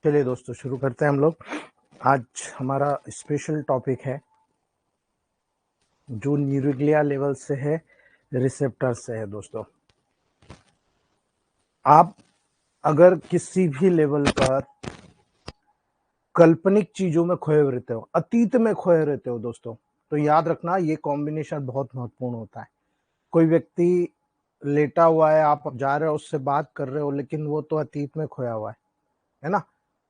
चलिए दोस्तों शुरू करते हैं हम लोग। आज हमारा स्पेशल टॉपिक है जो न्यूरोग्लिया लेवल से है, रिसेप्टर से है। दोस्तों, आप अगर किसी भी लेवल पर काल्पनिक चीजों में खोए रहते हो, अतीत में खोए रहते हो दोस्तों, तो याद रखना ये कॉम्बिनेशन बहुत महत्वपूर्ण होता है। कोई व्यक्ति लेटा हुआ है, आप जा रहे हो उससे बात कर रहे हो, लेकिन वो तो अतीत में खोया हुआ है ना।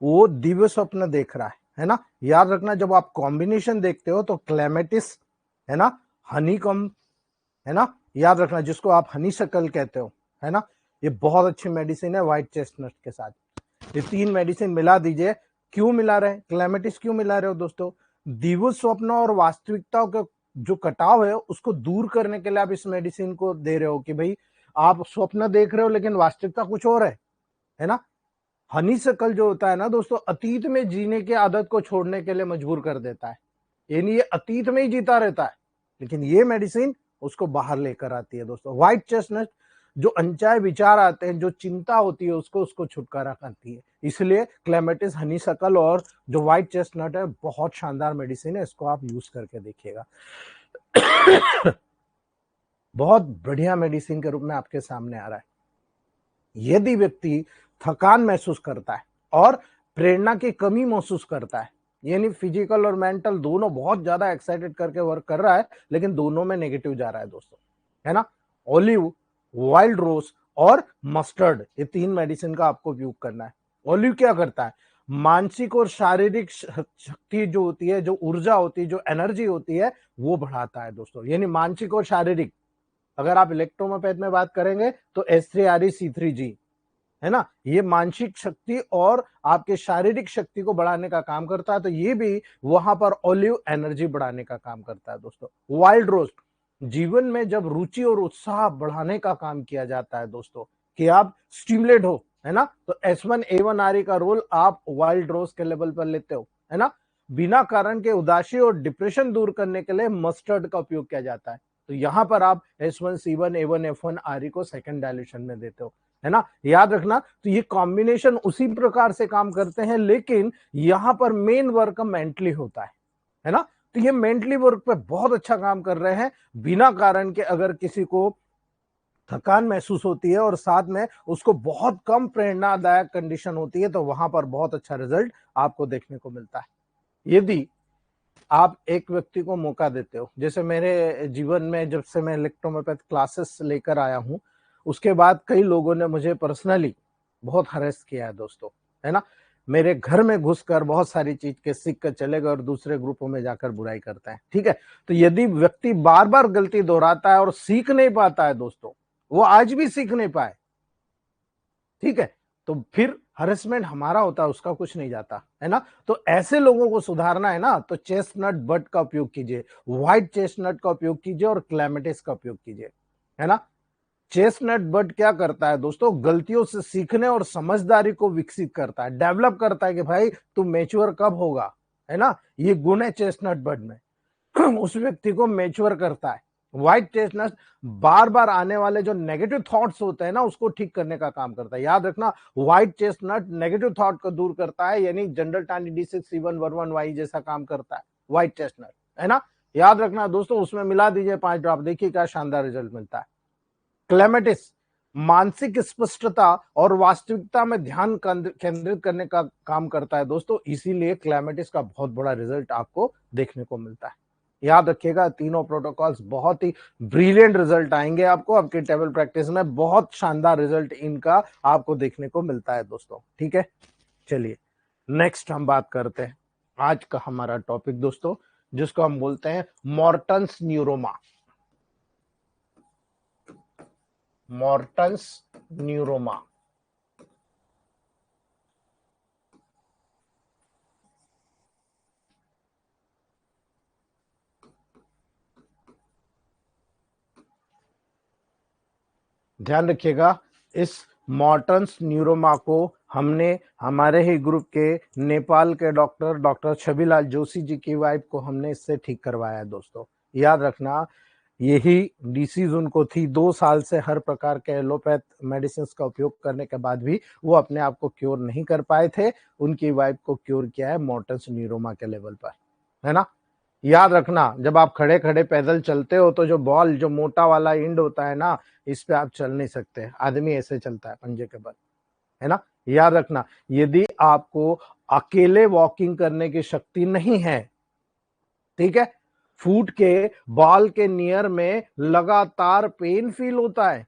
वो दिव्य स्वप्न देख रहा है ना। याद रखना, जब आप कॉम्बिनेशन देखते हो तो क्लेमेटिस है ना, हनीकम है ना, याद रखना, जिसको आप हनी शकल कहते हो, है ना। ये बहुत अच्छी मेडिसिन है व्हाइट चेस्टनट के साथ। ये तीन मेडिसिन मिला दीजिए। क्यों मिला रहे, क्लेमेटिस क्यों मिला रहे हो दोस्तों? दिव्य स्वप्न और वास्तविकता का जो कटाव है उसको दूर करने के लिए आप इस मेडिसिन को दे रहे हो कि भाई आप स्वप्न देख रहे हो लेकिन वास्तविकता कुछ और है ना। हनी शकल जो होता है ना दोस्तों, अतीत में जीने की आदत को छोड़ने के लिए मजबूर कर देता है। यानी ये अतीत में ही जीता रहता है, लेकिन ये मेडिसिन उसको बाहर लेकर आती है दोस्तों। व्हाइट चेस्टनट जो अनचाहे विचार आते हैं, जो चिंता होती है, उसको छुटकारा करती है। इसलिए क्लेमेटिस, हनी शकल और जो व्हाइट चेस्टनट है, बहुत शानदार मेडिसिन है। इसको आप यूज करके देखिएगा। बहुत बढ़िया मेडिसिन के रूप में आपके सामने आ रहा है। यदि व्यक्ति थकान महसूस करता है और प्रेरणा की कमी महसूस करता है, यानी फिजिकल और मेंटल दोनों बहुत ज्यादा एक्साइटेड करके वर्क कर रहा है, लेकिन दोनों में नेगेटिव जा रहा है दोस्तों, है ना। ओलिव, वाइल्ड रोज और मस्टर्ड, ये तीन मेडिसिन का आपको उपयोग करना है। ओलिव क्या करता है? मानसिक और शारीरिक शक्ति जो होती है, जो ऊर्जा होती है, जो एनर्जी होती है, वो बढ़ाता है दोस्तों। यानी मानसिक और शारीरिक, अगर आप इलेक्ट्रोमोपैथ में बात करेंगे तो S3RE C3G, है ना, ये मानसिक शक्ति और आपके शारीरिक शक्ति को बढ़ाने का काम करता है। तो ये भी वहां पर ओलिव एनर्जी बढ़ाने का काम करता है दोस्तों। वाइल्ड रोज, जीवन में जब रुचि और उत्साह बढ़ाने का काम किया जाता है दोस्तों, कि आप स्टिमुलेट हो, है ना, तो S1A1RE का रोल आप वाइल्ड रोज के लेवल पर लेते हो, है ना। बिना कारण के उदासी और डिप्रेशन दूर करने के लिए मस्टर्ड का उपयोग किया जाता है। तो यहां पर आप S1C1A1F1RE को सेकेंड डायल्यूशन में देते हो, है ना। याद रखना, तो ये कॉम्बिनेशन उसी प्रकार से काम करते हैं, लेकिन यहां पर मेन वर्क मेंटली होता है ना। तो ये मेंटली वर्क पे बहुत अच्छा काम कर रहे हैं। बिना कारण के अगर किसी को थकान महसूस होती है और साथ में उसको बहुत कम प्रेरणादायक कंडीशन होती है, तो वहां पर बहुत अच्छा रिजल्ट आपको देखने को मिलता है। यदि आप एक व्यक्ति को मौका देते हो, जैसे मेरे जीवन में जब से मैं इलेक्ट्रोमोपैथ क्लासेस लेकर आया हूं, उसके बाद कई लोगों ने मुझे पर्सनली बहुत हरेस किया है दोस्तों, है ना। मेरे घर में घुसकर बहुत सारी चीज के सीख कर चले गए और दूसरे ग्रुपों में जाकर बुराई करता है, ठीक है। तो यदि व्यक्ति बार बार गलती दोहराता है और सीख नहीं पाता है दोस्तों, वो आज भी सीख नहीं पाए, ठीक है, तो फिर हरेसमेंट हमारा होता है, उसका कुछ नहीं जाता, है ना। तो ऐसे लोगों को सुधारना है ना, तो चेस्टनट बट का उपयोग कीजिए, व्हाइट चेस्टनट का उपयोग कीजिए और क्लैमेटिस का उपयोग कीजिए, है ना। चेस्टनट बट क्या करता है दोस्तों? गलतियों से सीखने और समझदारी को विकसित करता है, डेवलप करता है कि भाई तू मैच्योर कब होगा, है ना। ये गुण है चेस्टनट बट में। उस व्यक्ति को मैच्योर करता है। व्हाइट चेस्टनट बार बार आने वाले जो नेगेटिव थॉट्स होते हैं ना, उसको ठीक करने का काम करता है। याद रखना, व्हाइट चेस्टनट नेगेटिव थॉट को दूर करता है, यानी जनरल टानी D6C111Y जैसा काम करता है व्हाइट चेस्टनट, है ना। याद रखना दोस्तों, उसमें मिला दीजिए 5 ड्रॉप, देखिए क्या शानदार रिजल्ट मिलता है। क्लेमेटिस मानसिक स्पष्टता और वास्तविकता में ध्यान केंद्रित करने का काम करता है दोस्तों, इसीलिए क्लेमेटिस का बहुत बड़ा रिजल्ट आपको देखने को मिलता है। याद रखिएगा, तीनों प्रोटोकॉल्स बहुत ही ब्रिलियंट रिजल्ट आएंगे आपको आपके टेबल प्रैक्टिस में, बहुत शानदार रिजल्ट इनका आपको देखने को मिलता है दोस्तों, ठीक है। चलिए नेक्स्ट हम बात करते हैं आज का हमारा टॉपिक दोस्तों, जिसको हम बोलते हैं मॉर्टन्स न्यूरोमा। मॉर्टन्स न्यूरोमा। ध्यान रखिएगा, इस मॉर्टन्स न्यूरोमा को हमने हमारे ही ग्रुप के नेपाल के डॉक्टर छविलाल जोशी जी की वाइफ को हमने इससे ठीक करवाया है दोस्तों। याद रखना, यही डिसीज उनको थी। 2 साल से हर प्रकार के एलोपैथ मेडिसिन का उपयोग करने के बाद भी वो अपने आप को क्योर नहीं कर पाए थे। उनकी वाइफ को क्योर किया है मोर्टन्स न्यूरोमा के लेवल पर, है ना। याद रखना, जब आप खड़े खड़े पैदल चलते हो तो जो बॉल, जो मोटा वाला इंड होता है ना, इस पे आप चल नहीं सकते। आदमी ऐसे चलता है पंजे के बल, है ना। याद रखना, यदि आपको अकेले वॉकिंग करने की शक्ति नहीं है, ठीक है, फुट के बॉल के नियर में लगातार पेन फील होता है।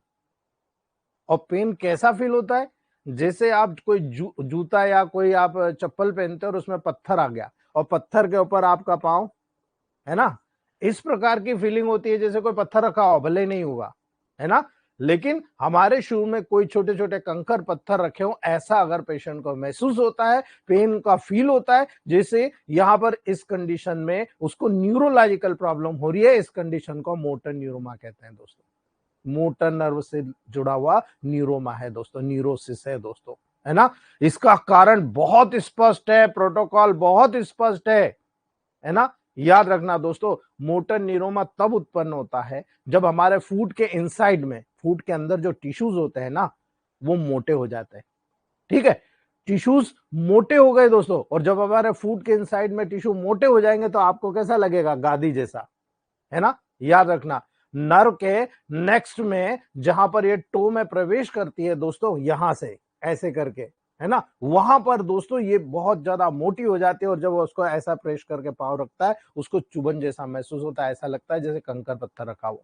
और पेन कैसा फील होता है? जैसे आप कोई जूता या कोई आप चप्पल पहनते हो और उसमें पत्थर आ गया और पत्थर के ऊपर आपका पांव, है ना। इस प्रकार की फीलिंग होती है जैसे कोई पत्थर रखा हो, भले नहीं होगा, है ना। लेकिन हमारे शू में कोई छोटे छोटे कंकर पत्थर रखे हो, ऐसा अगर पेशेंट को महसूस होता है, पेन का फील होता है, जैसे यहां पर इस कंडीशन में उसको न्यूरोलॉजिकल प्रॉब्लम हो रही है। इस कंडीशन को मोटर न्यूरोमा कहते हैं दोस्तों। मोटर नर्व से जुड़ा हुआ न्यूरोमा है दोस्तों, न्यूरोसिस है दोस्तों, है ना। इसका कारण बहुत स्पष्ट है, प्रोटोकॉल बहुत स्पष्ट है ना। याद रखना दोस्तों, मोटर न्यूरोमा तब उत्पन्न होता है जब हमारे फुट के इनसाइड में, फुट के अंदर जो टिश्यूज होते हैं ना, वो मोटे हो जाते हैं, ठीक है। टिश्यूज मोटे हो गए दोस्तों, और जब हमारे फुट के इनसाइड में टिश्यू मोटे हो जाएंगे तो आपको कैसा लगेगा? गादी जैसा, है ना। याद रखना, नर्व के नेक्स्ट में जहां पर ये टो में प्रवेश करती है दोस्तों, यहां से ऐसे करके, है ना, वहां पर दोस्तों ये बहुत ज्यादा मोटी हो जाती है। और जब उसको ऐसा प्रेस करके पाँव रखता है, उसको चुभन जैसा महसूस होता है, ऐसा लगता है जैसे कंकर पत्थर रखा हो।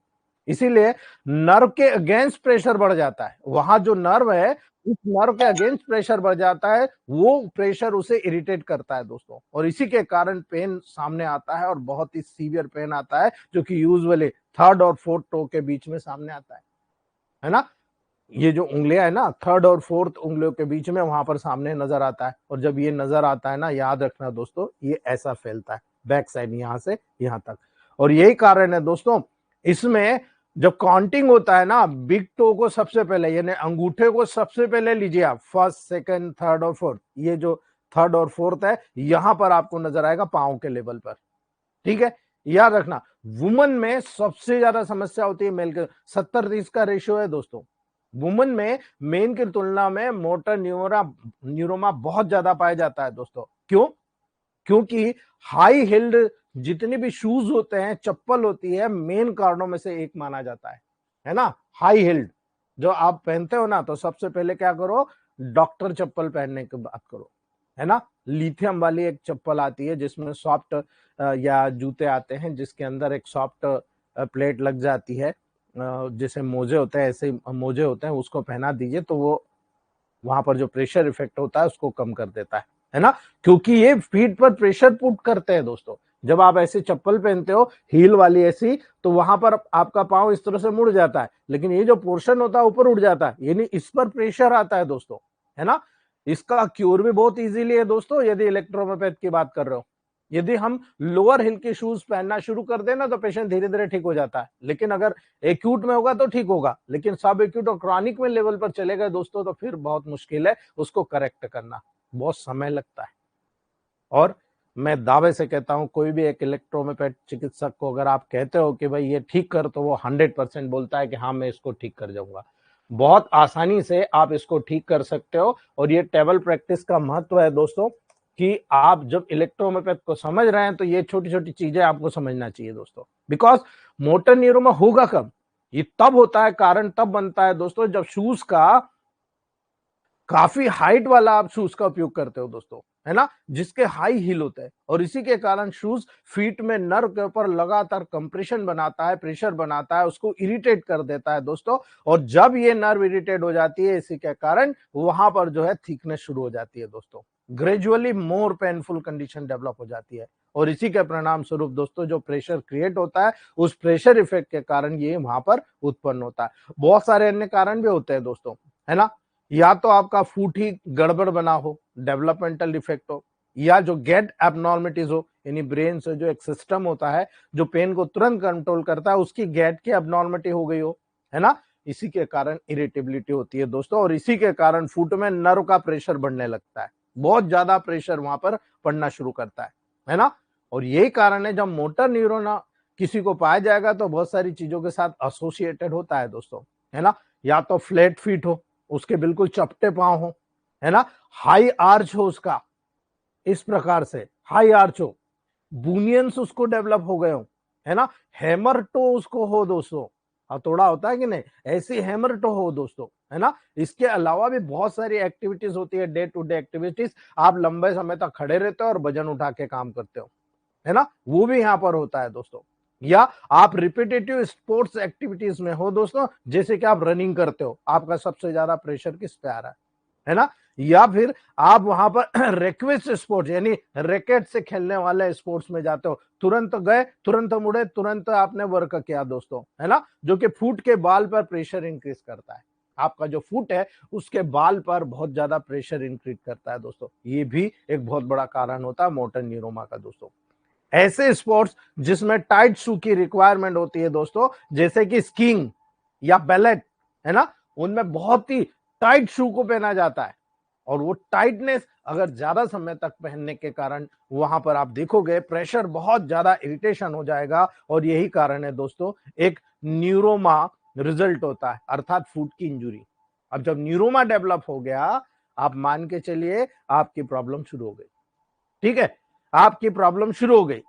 इसीलिए नर्व के अगेंस्ट प्रेशर बढ़ जाता है। वहां जो नर्व है, उस नर्व के अगेंस्ट प्रेशर बढ़ जाता है, वो प्रेशर उसे इरिटेट करता है दोस्तों, और इसी के कारण पेन सामने आता है, और बहुत ही सीवियर पेन आता है, जो कि यूजुअली थर्ड और फोर्थ टो के बीच में सामने आता है ना। ये जो उंगलियां है ना, थर्ड और फोर्थ उंगलियों के बीच में, वहां पर सामने नजर आता है। और जब ये नजर आता है ना, याद रखना दोस्तों, ये ऐसा फैलता है बैक साइड, यहां से यहां तक। और यही कारण है दोस्तों, इसमें जब काउंटिंग होता है ना, बिग टो को सबसे पहले, यानी अंगूठे को सबसे पहले लीजिए आप, फर्स्ट, सेकंड, थर्ड और फोर्थ। ये जो थर्ड और फोर्थ है, यहां पर आपको नजर आएगा पांव के लेवल पर, ठीक है। याद रखना, वुमन में सबसे ज्यादा समस्या होती है मेल के, 70-30 का रेशियो है दोस्तों। वुमन में मेन की तुलना में मोटर न्यूरोमा बहुत ज्यादा पाया जाता है दोस्तों। क्यों? क्योंकि हाई हिल्ड जितनी भी शूज होते हैं, चप्पल होती है, मेन कारणों में से एक माना जाता है ना। हाई हिल्ड जो आप पहनते हो ना, तो सबसे पहले क्या करो? डॉक्टर चप्पल पहनने की बात करो, है ना। लिथियम वाली एक चप्पल आती है जिसमें सॉफ्ट या जूते आते हैं जिसके अंदर एक सॉफ्ट प्लेट लग जाती है, जैसे मोजे होते हैं, ऐसे मोजे होते हैं, उसको पहना दीजिए तो वो वहां पर जो प्रेशर इफेक्ट होता है उसको कम कर देता है ना। क्योंकि ये फीट पर प्रेशर पुट करते हैं दोस्तों। जब आप ऐसी चप्पल पहनते हो, हील वाली ऐसी, तो वहां पर आपका पांव इस तरह से मुड़ जाता है, लेकिन ये जो पोर्शन होता है ऊपर उठ जाता है, यानी इस पर प्रेशर आता है दोस्तों, है ना। इसका क्योर भी बहुत इजीली है दोस्तों, यदि इलेक्ट्रोमोपैथ की बात कर रहे हो। यदि हम लोअर हिल के शूज पहनना शुरू कर देना, तो पेशेंट धीरे धीरे ठीक हो जाता है। लेकिन अगर एक्यूट में होगा तो ठीक होगा, लेकिन सब एक्यूट और क्रॉनिक में लेवल पर चले गए दोस्तों, तो फिर बहुत मुश्किल है उसको करेक्ट करना, बहुत समय लगता है। और मैं दावे से कहता हूं, कोई भी एक इलेक्ट्रोमोपैथ चिकित्सक को अगर आप कहते हो कि भाई ये ठीक कर, तो वो 100% बोलता है कि हाँ मैं इसको ठीक कर जाऊंगा। बहुत आसानी से आप इसको ठीक कर सकते हो। और ये टेबल प्रैक्टिस का महत्व है दोस्तों, कि आप जब इलेक्ट्रोमोपैथ को समझ रहे हैं तो ये छोटी छोटी चीजें आपको समझना चाहिए दोस्तों। बिकॉज मोटर न्यूरोमा होगा कब? ये तब होता है, कारण तब बनता है दोस्तों, जब शूज का काफी हाइट वाला आप शूज का उपयोग करते हो दोस्तों, है ना, जिसके हाई हील होते हैं। और इसी के कारण शूज फीट में नर्व के ऊपर लगातार कंप्रेशन बनाता है, प्रेशर बनाता है, उसको इरिटेट कर देता है दोस्तों। और जब ये नर्व इरिटेट हो जाती है, इसी के कारण वहां पर जो है थिकनेस शुरू हो जाती है दोस्तों। ग्रेजुअली मोर पेनफुल कंडीशन डेवलप हो जाती है। और इसी के परिणाम स्वरूप दोस्तों, जो प्रेशर क्रिएट होता है, उस प्रेशर इफेक्ट के कारण ये वहां पर उत्पन्न होता है। बहुत सारे अन्य कारण भी होते हैं दोस्तों, है ना। या तो आपका फुट ही गड़बड़ बना हो, डेवलपमेंटल डिफेक्ट हो, या जो गेट एबनॉर्मिटीज हो, यानी ब्रेन से जो एक सिस्टम होता है जो पेन को तुरंत कंट्रोल करता है, उसकी गेट की एबनॉर्मिटी हो गई हो, है ना। इसी के कारण इरिटेबिलिटी होती है दोस्तों, और इसी के कारण फुट में नर्व का प्रेशर बढ़ने लगता है, बहुत ज्यादा प्रेशर वहां पर पड़ना शुरू करता है ना। और यही कारण है, जब मोटर न्यूरोना किसी को पाया जाएगा तो बहुत सारी चीजों के साथ एसोसिएटेड होता है दोस्तों, है ना। या तो फ्लैट फीट हो, उसके बिल्कुल चपटे पांव हो, है ना, हाई आर्च हो उसका, इस प्रकार से हाई आर्च हो, बुनियंस उसको डेवलप हो गए हो, है ना, हैमर टो उसको हो दोस्तों, हथौड़ा होता है कि नहीं, ऐसी हैमर टो हो दोस्तों, है ना। इसके अलावा भी बहुत सारी एक्टिविटीज होती है, डे टू डे एक्टिविटीज, आप लंबे समय तक खड़े रहते हो और वजन उठा के काम करते हो, है ना, वो भी यहाँ पर होता है दोस्तों। या आप रिपीटेटिव स्पोर्ट्स एक्टिविटीज में हो दोस्तों, जैसे कि आप रनिंग करते हो, आपका सबसे ज्यादा प्रेशर किस पे आ रहा है ना। या फिर आप वहां पर रिक्वेस्ट स्पोर्ट्स यानी रैकेट से खेलने वाले स्पोर्ट्स में जाते हो, तुरंत गए, तुरंत मुड़े, तुरंत आपने वर्क किया दोस्तों, है ना, जो कि फुट के बाल पर प्रेशर इंक्रीज करता है। आपका जो फुट है उसके बाल पर बहुत ज्यादा प्रेशर इंक्रीज करता है दोस्तों, ये भी एक बहुत बड़ा कारण होता है मोटर न्यूरोमा का दोस्तों। ऐसे स्पोर्ट्स जिसमें टाइट शू की रिक्वायरमेंट होती है दोस्तों, जैसे कि स्कीइंग या बैलेट, है ना, उनमें बहुत ही टाइट शू को पहना जाता है, और वो टाइटनेस अगर ज्यादा समय तक पहनने के कारण वहां पर आप देखोगे प्रेशर बहुत ज्यादा इरिटेशन हो जाएगा, और यही कारण है दोस्तों एक न्यूरोमा रिजल्ट होता है, अर्थात फुट की इंजुरी। अब जब न्यूरोमा डेवलप हो गया, आप मान के चलिए आपकी प्रॉब्लम शुरू हो गई, ठीक है, आपकी प्रॉब्लम शुरू हो गई।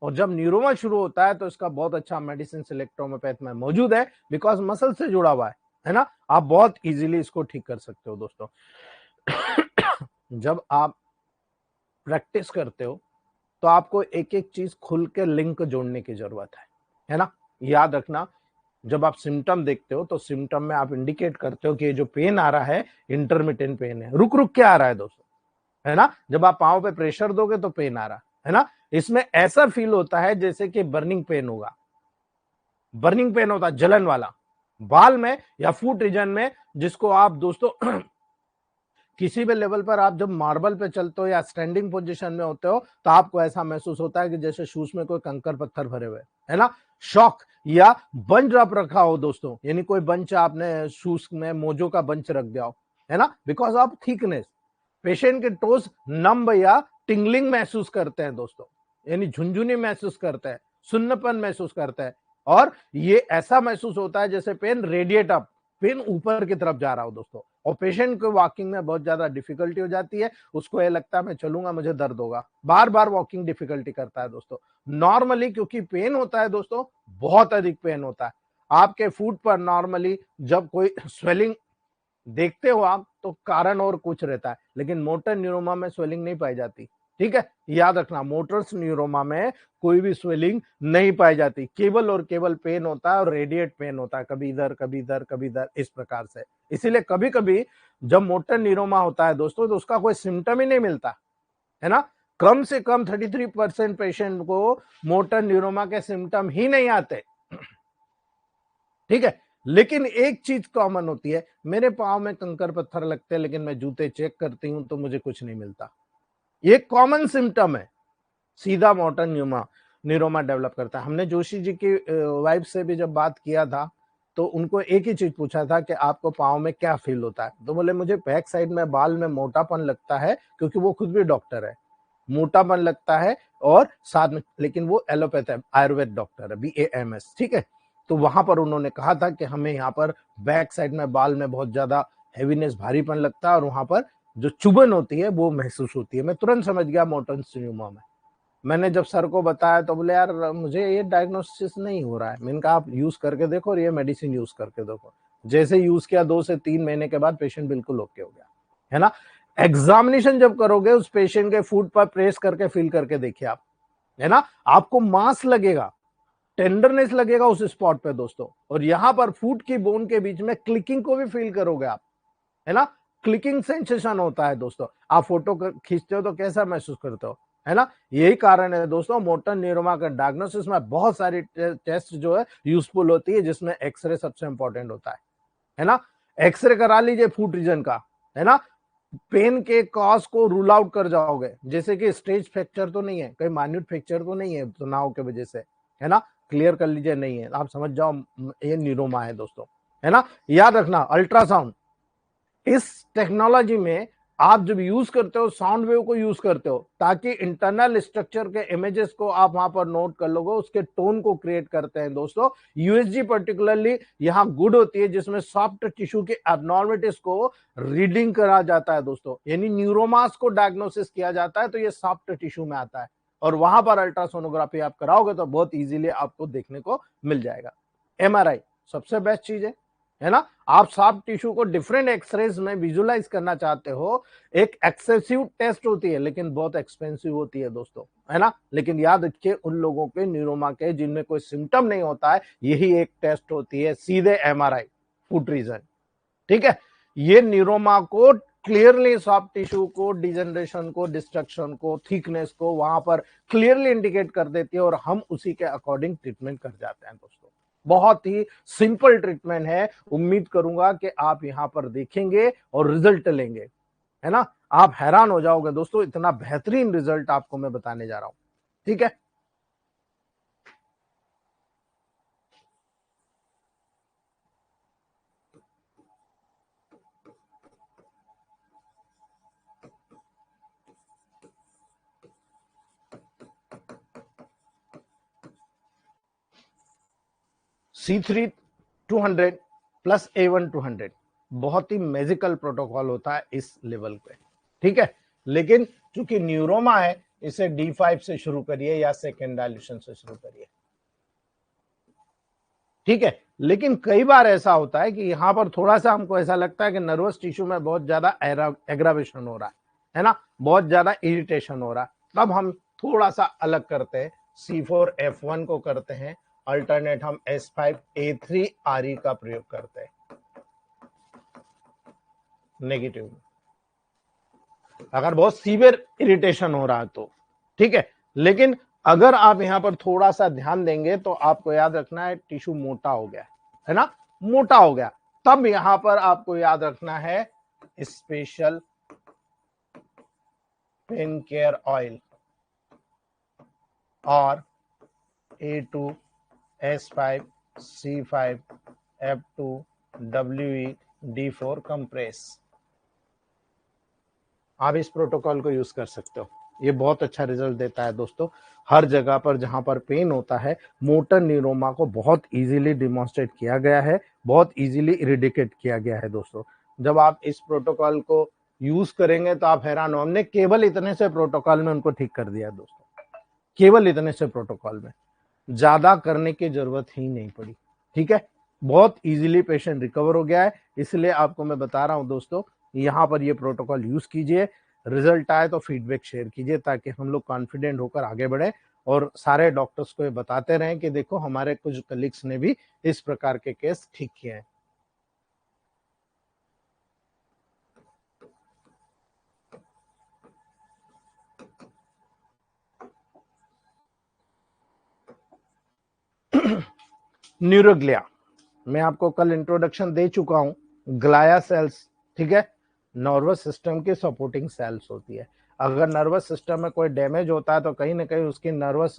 और जब न्यूरोमा शुरू होता है तो इसका बहुत अच्छा मेडिसिन इलेक्ट्रोमोपैथ में मौजूद है, बिकॉज मसल से जुड़ा हुआ है ना, आप बहुत इजीली इसको ठीक कर सकते हो दोस्तों। जब आप प्रैक्टिस करते हो तो आपको एक एक चीज खुल के लिंक जोड़ने की जरूरत है ना। याद रखना, जब आप सिम्टम देखते हो तो सिम्टम में आप इंडिकेट करते हो कि ये जो पेन आ रहा है इंटरमिटेंट पेन है, रुक रुक के आ रहा है दोस्तों, है ना। जब आप पांव पे प्रेशर दोगे तो पेन आ रहा है ना, इसमें ऐसा फील होता है जैसे कि बर्निंग पेन होगा, बर्निंग पेन होता है जलन वाला, बाल में या फुट रीजन में, जिसको आप दोस्तों किसी भी लेवल पर आप जब मार्बल पे चलते हो या स्टैंडिंग पोजीशन में होते हो तो आपको ऐसा महसूस होता है कि जैसे शूज में कोई कंकर पत्थर भरे हुए, है ना। शॉक या बंच आप रखा हो दोस्तों, यानी कोई बंच आपने शूज में मोजो का बंच रख दिया हो, है ना, बिकॉज ऑफ थिकनेस। पेशेंट के टोस नंब या टिंगलिंग महसूस करते हैं दोस्तों, यानी झुंझुनी महसूस करते हैं, सुन्नपन महसूस करते हैं, और ये ऐसा महसूस होता है जैसे पेन रेडिएट अप, पेन ऊपर की तरफ जा रहा हो दोस्तों। और पेशेंट को वॉकिंग में बहुत ज्यादा डिफिकल्टी हो जाती है, उसको ये लगता है मैं चलूंगा मुझे दर्द होगा, बार बार वॉकिंग डिफिकल्टी करता है दोस्तों। नॉर्मली क्योंकि पेन होता है दोस्तों, बहुत अधिक पेन होता है आपके फुट पर। नॉर्मली जब कोई स्वेलिंग देखते हो आप तो कारण और कुछ रहता है, लेकिन मोटर न्यूरोमा में स्वेलिंग नहीं पाई जाती, ठीक है, याद रखना, मोटर्स न्यूरोमा में कोई भी स्वेलिंग नहीं पाई जाती, केवल और केवल पेन होता है और रेडिएट पेन होता है, कभी इधर कभी इधर कभी इधर, इस प्रकार से। इसीलिए कभी कभी जब मोटर न्यूरोमा होता है दोस्तों तो उसका कोई सिम्टम ही नहीं मिलता, है ना। कम से कम 33% पेशेंट को मोटर न्यूरोमा के सिम्टम ही नहीं आते, ठीक है। लेकिन एक चीज कॉमन होती है, मेरे पांव में कंकर पत्थर लगते हैं लेकिन मैं जूते चेक करती हूं तो मुझे कुछ नहीं मिलता, ये कॉमन सिम्टम है, सीधा मोटर न्यूरोमा डेवलप करता है। हमने जोशी जी की वाइफ से भी जब बात किया था तो उनको एक ही चीज पूछा था कि आपको पांव में क्या फील होता है, तो बोले मुझे बैक साइड में बाल में मोटापन लगता है, क्योंकि वो खुद भी डॉक्टर है, मोटापन लगता है, और साथ में, लेकिन वो एलोपैथ है, आयुर्वेद डॉक्टर है, BAMS, ठीक है। तो वहां पर उन्होंने कहा था कि हमें यहाँ पर बैक साइड में बाल में बहुत ज्यादा हैवीनेस, भारीपन लगता है, और वहां पर जो चुभन होती है वो महसूस होती है। मैं तुरंत समझ गया मोटर न्यूरोमा में। मैंने जब सर को बताया तो बोले यार मुझे ये डायग्नोसिस नहीं हो रहा है। मैंने कहा आप यूज करके देखो और ये मेडिसिन यूज करके देखो। जैसे यूज किया 2 से 3 महीने के बाद पेशेंट बिल्कुल ओके हो गया, है ना। एग्जामिनेशन जब करोगे उस पेशेंट के फुट पर प्रेस करके फील करके देखिए आप, है ना, आपको मांस लगेगा, टेंडरनेस लगेगा उस स्पॉट पे दोस्तों, और यहां पर फुट की बोन के बीच में क्लिकिंग को भी फील करोगे आप, है ना, क्लिकिंग सेंसेशन होता है दोस्तों। आप फोटो खींचते हो तो कैसा महसूस करते हो, है ना। यही कारण है दोस्तों मोटर न्यूरोमा का डायग्नोसिस में बहुत सारी टेस्ट जो है यूजफुल होती है, जिसमें एक्सरे सबसे इंपॉर्टेंट होता है ना। एक्सरे करा लीजिए फुट रीजन का, है ना, पेन के कॉज को रूल आउट कर जाओगे, जैसे कि स्टेज फ्रैक्चर तो नहीं है, कोई माइन्यूट फ्रैक्चर तो नहीं है तनाव के वजह से, है ना, क्लियर कर लीजिए, नहीं है, आप समझ जाओ ये न्यूरोमा है दोस्तों, है ना। याद रखना अल्ट्रासाउंड, इस टेक्नोलॉजी में आप जब यूज करते हो साउंड वेव को यूज करते हो ताकि इंटरनल स्ट्रक्चर के इमेजेस को आप वहां पर नोट कर लोगे, उसके टोन को क्रिएट करते हैं दोस्तों। यूएसजी पर्टिकुलरली यहां गुड होती है जिसमें सॉफ्ट टिश्यू के एबनॉर्मलिटीज को रीडिंग करा जाता है दोस्तों, यानी न्यूरोमास को डायग्नोसिस किया जाता है तो ये सॉफ्ट टिश्यू में आता है और वहां पर अल्ट्रासोनोग्राफी आप कराओगे तो बहुत इजीली आपको देखने को मिल जाएगा। एमआरआई सबसे बेस्ट चीज है ना। आप सॉफ्ट टिश्यू को डिफरेंट एक्सरेज में विजुलाइज करना चाहते हो, एक एक्सेसिव टेस्ट होती है लेकिन बहुत एक्सपेंसिव होती है दोस्तों, है ना। लेकिन याद रखिए उन लोगों के न्यूरोमा के जिनमें कोई सिम्टम नहीं होता है, यही एक टेस्ट होती है सीधे एमआरआई फुट रीजन, ठीक है। ये न्यूरोमा को क्लियरली सॉफ्ट टिश्यू को, डिजनरेशन को, डिस्ट्रक्शन को, थिकनेस को वहां पर क्लियरली इंडिकेट कर देती है और हम उसी के अकॉर्डिंग ट्रीटमेंट कर जाते हैं दोस्तों। बहुत ही सिंपल ट्रीटमेंट है, उम्मीद करूंगा कि आप यहां पर देखेंगे और रिजल्ट लेंगे, है ना। आप हैरान हो जाओगे दोस्तों, इतना बेहतरीन रिजल्ट आपको मैं बताने जा रहा हूं, ठीक है। C3 200 प्लस A1 200 बहुत ही मैजिकल प्रोटोकॉल होता है इस लेवल पे, ठीक है। लेकिन चूंकि न्यूरोमा है, इसे D5 से शुरू करिए या सेकेंड डायल्यूशन से शुरू करिए, ठीक है। लेकिन कई बार ऐसा होता है कि यहां पर थोड़ा सा हमको ऐसा लगता है कि नर्वस टिश्यू में बहुत ज्यादा एग्रावेशन हो रहा है ना, बहुत ज्यादा इरिटेशन हो रहा है, तब हम थोड़ा सा अलग करते हैं, C4F1 को करते हैं, अल्टरनेट हम S5A3RE का प्रयोग करते हैं नेगेटिव में, अगर बहुत सीवियर इरिटेशन हो रहा है तो, ठीक है। लेकिन अगर आप यहां पर थोड़ा सा ध्यान देंगे तो आपको याद रखना है टिश्यू मोटा हो गया है ना, मोटा हो गया, तब यहां पर आपको याद रखना है स्पेशल पेन केयर ऑयल और A2 S5 C5 F2 WE D4 compress, आप इस प्रोटोकॉल को यूज कर सकते हो, ये बहुत अच्छा रिजल्ट देता है दोस्तों। हर जगह पर जहां पर पेन होता है, मोटर न्यूरोमा को बहुत इजीली डिमॉन्स्ट्रेट किया गया है, बहुत इजीली इरिडिकेट किया गया है दोस्तों। जब आप इस प्रोटोकॉल को यूज करेंगे तो आप हैरान हो, हमने केवल इतने से प्रोटोकॉल में उनको ठीक कर दिया दोस्तों, केवल इतने से प्रोटोकॉल में, ज्यादा करने की जरूरत ही नहीं पड़ी, ठीक है। बहुत इजीली पेशेंट रिकवर हो गया है, इसलिए आपको मैं बता रहा हूं दोस्तों, यहां पर ये प्रोटोकॉल यूज कीजिए, रिजल्ट आए तो फीडबैक शेयर कीजिए ताकि हम लोग कॉन्फिडेंट होकर आगे बढ़े और सारे डॉक्टर्स को ये बताते रहें कि देखो हमारे कुछ कलीग्स ने भी इस प्रकार के केस ठीक किए हैं। न्यूरोग्लिया, मैं आपको कल इंट्रोडक्शन दे चुका हूं, ग्लाया सेल्स, ठीक है, नर्वस सिस्टम की सपोर्टिंग सेल्स होती है। अगर नर्वस सिस्टम में कोई डैमेज होता है तो कहीं ना कहीं उसकी नर्वस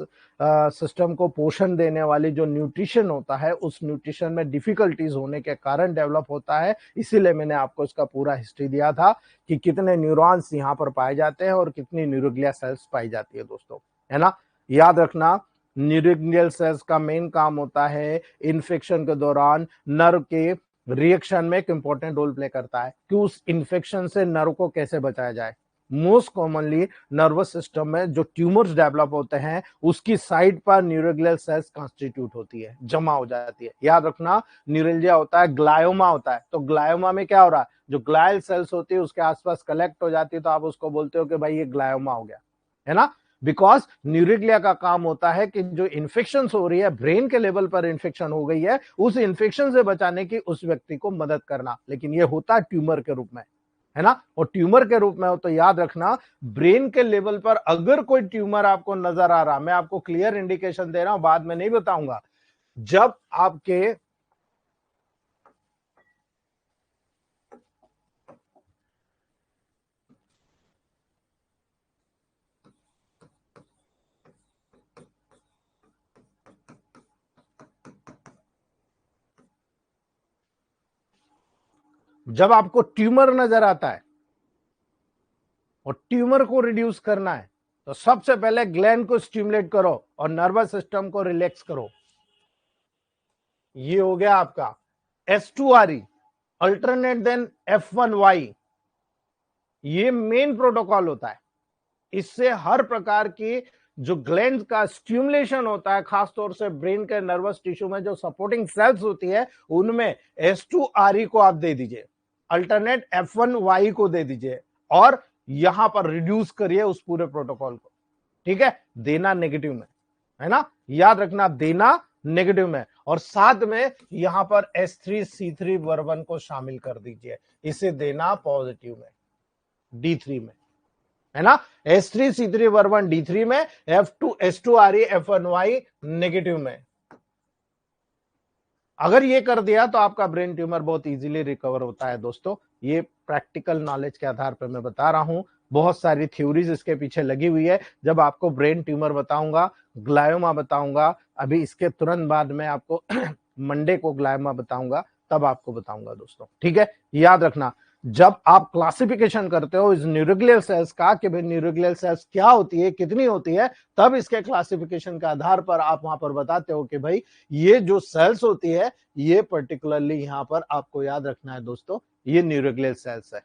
सिस्टम को पोषण देने वाली जो न्यूट्रिशन होता है, उस न्यूट्रिशन में डिफिकल्टीज होने के कारण डेवलप होता है। इसीलिए मैंने आपको इसका पूरा हिस्ट्री दिया था कि कितने न्यूरॉन्स यहाँ पर पाए जाते हैं और कितनी न्यूरोग्लिया सेल्स पाई जाती है दोस्तों, है ना। याद रखना, न्यूरोग्लियल सेल्स का मेन काम होता है इन्फेक्शन के दौरान नर्व के रिएक्शन में एक इंपॉर्टेंट रोल प्ले करता है कि उस इन्फेक्शन से नर्व को कैसे बचाया जाए। मोस्ट कॉमनली नर्वस सिस्टम में जो ट्यूमर्स डेवलप होते हैं उसकी साइड पर न्यूरोग्लियल सेल्स कॉन्स्टिट्यूट होती है, जमा हो जाती है। याद रखना, न्यूरल्जिया होता है, ग्लायोमा होता है, तो ग्लायोमा में क्या हो रहा है, जो ग्लायल सेल्स होती है उसके आसपास कलेक्ट हो जाती है तो आप उसको बोलते हो कि भाई ये ग्लायोमा हो गया, है ना। बिकॉज न्यूरोग्लिया का काम होता है कि जो इन्फेक्शन हो रही है, ब्रेन के लेवल पर इन्फेक्शन हो गई है, उस इन्फेक्शन से बचाने की उस व्यक्ति को मदद करना, लेकिन ये होता है ट्यूमर के रूप में, है ना। और ट्यूमर के रूप में हो तो याद रखना, ब्रेन के लेवल पर अगर कोई ट्यूमर आपको नजर आ रहा, मैं आपको क्लियर इंडिकेशन दे रहा हूं, बाद में नहीं बताऊंगा, जब आपके जब आपको ट्यूमर नजर आता है, और ट्यूमर को रिड्यूस करना है तो सबसे पहले ग्लैंड को स्टिमुलेट करो और नर्वस सिस्टम को रिलैक्स करो। ये हो गया आपका S2RE अल्टरनेट देन F1Y। ये मेन प्रोटोकॉल होता है। इससे हर प्रकार की जो ग्लैंड का स्टिमुलेशन होता है, खासतौर से ब्रेन के नर्वस टिश्यू में जो सपोर्टिंग सेल्स होती है उनमें S2RE को आप दे दीजिए, अल्टरनेट F1Y को दे दीजिए और यहां पर रिड्यूस करिए उस पूरे प्रोटोकॉल को। ठीक है, देना नेगेटिव में है ना, याद रखना देना नेगेटिव में, और साथ में यहां पर S3C3 वर्बन को शामिल कर दीजिए, इसे देना पॉजिटिव में D3 में, है ना। S3C3 वर्बन D3 में, S2RE F1Y नेगेटिव में। अगर ये कर दिया तो आपका ब्रेन ट्यूमर बहुत इजीली रिकवर होता है दोस्तों। ये प्रैक्टिकल नॉलेज के आधार पर मैं बता रहा हूं, बहुत सारी थ्योरीज इसके पीछे लगी हुई है। जब आपको ब्रेन ट्यूमर बताऊंगा, ग्लायोमा बताऊंगा, अभी इसके तुरंत बाद में आपको मंडे को ग्लायोमा बताऊंगा, तब आपको बताऊंगा दोस्तों। ठीक है, याद रखना जब आप क्लासिफिकेशन करते हो इस न्यूरोग्लियल सेल्स का कि भाई न्यूरोग्लियल सेल्स क्या होती है, कितनी होती है, तब इसके क्लासिफिकेशन के आधार पर आप वहां पर बताते हो कि भाई ये जो सेल्स होती है ये पर्टिकुलरली यहां पर आपको याद रखना है दोस्तों, ये न्यूरोग्लियल सेल्स है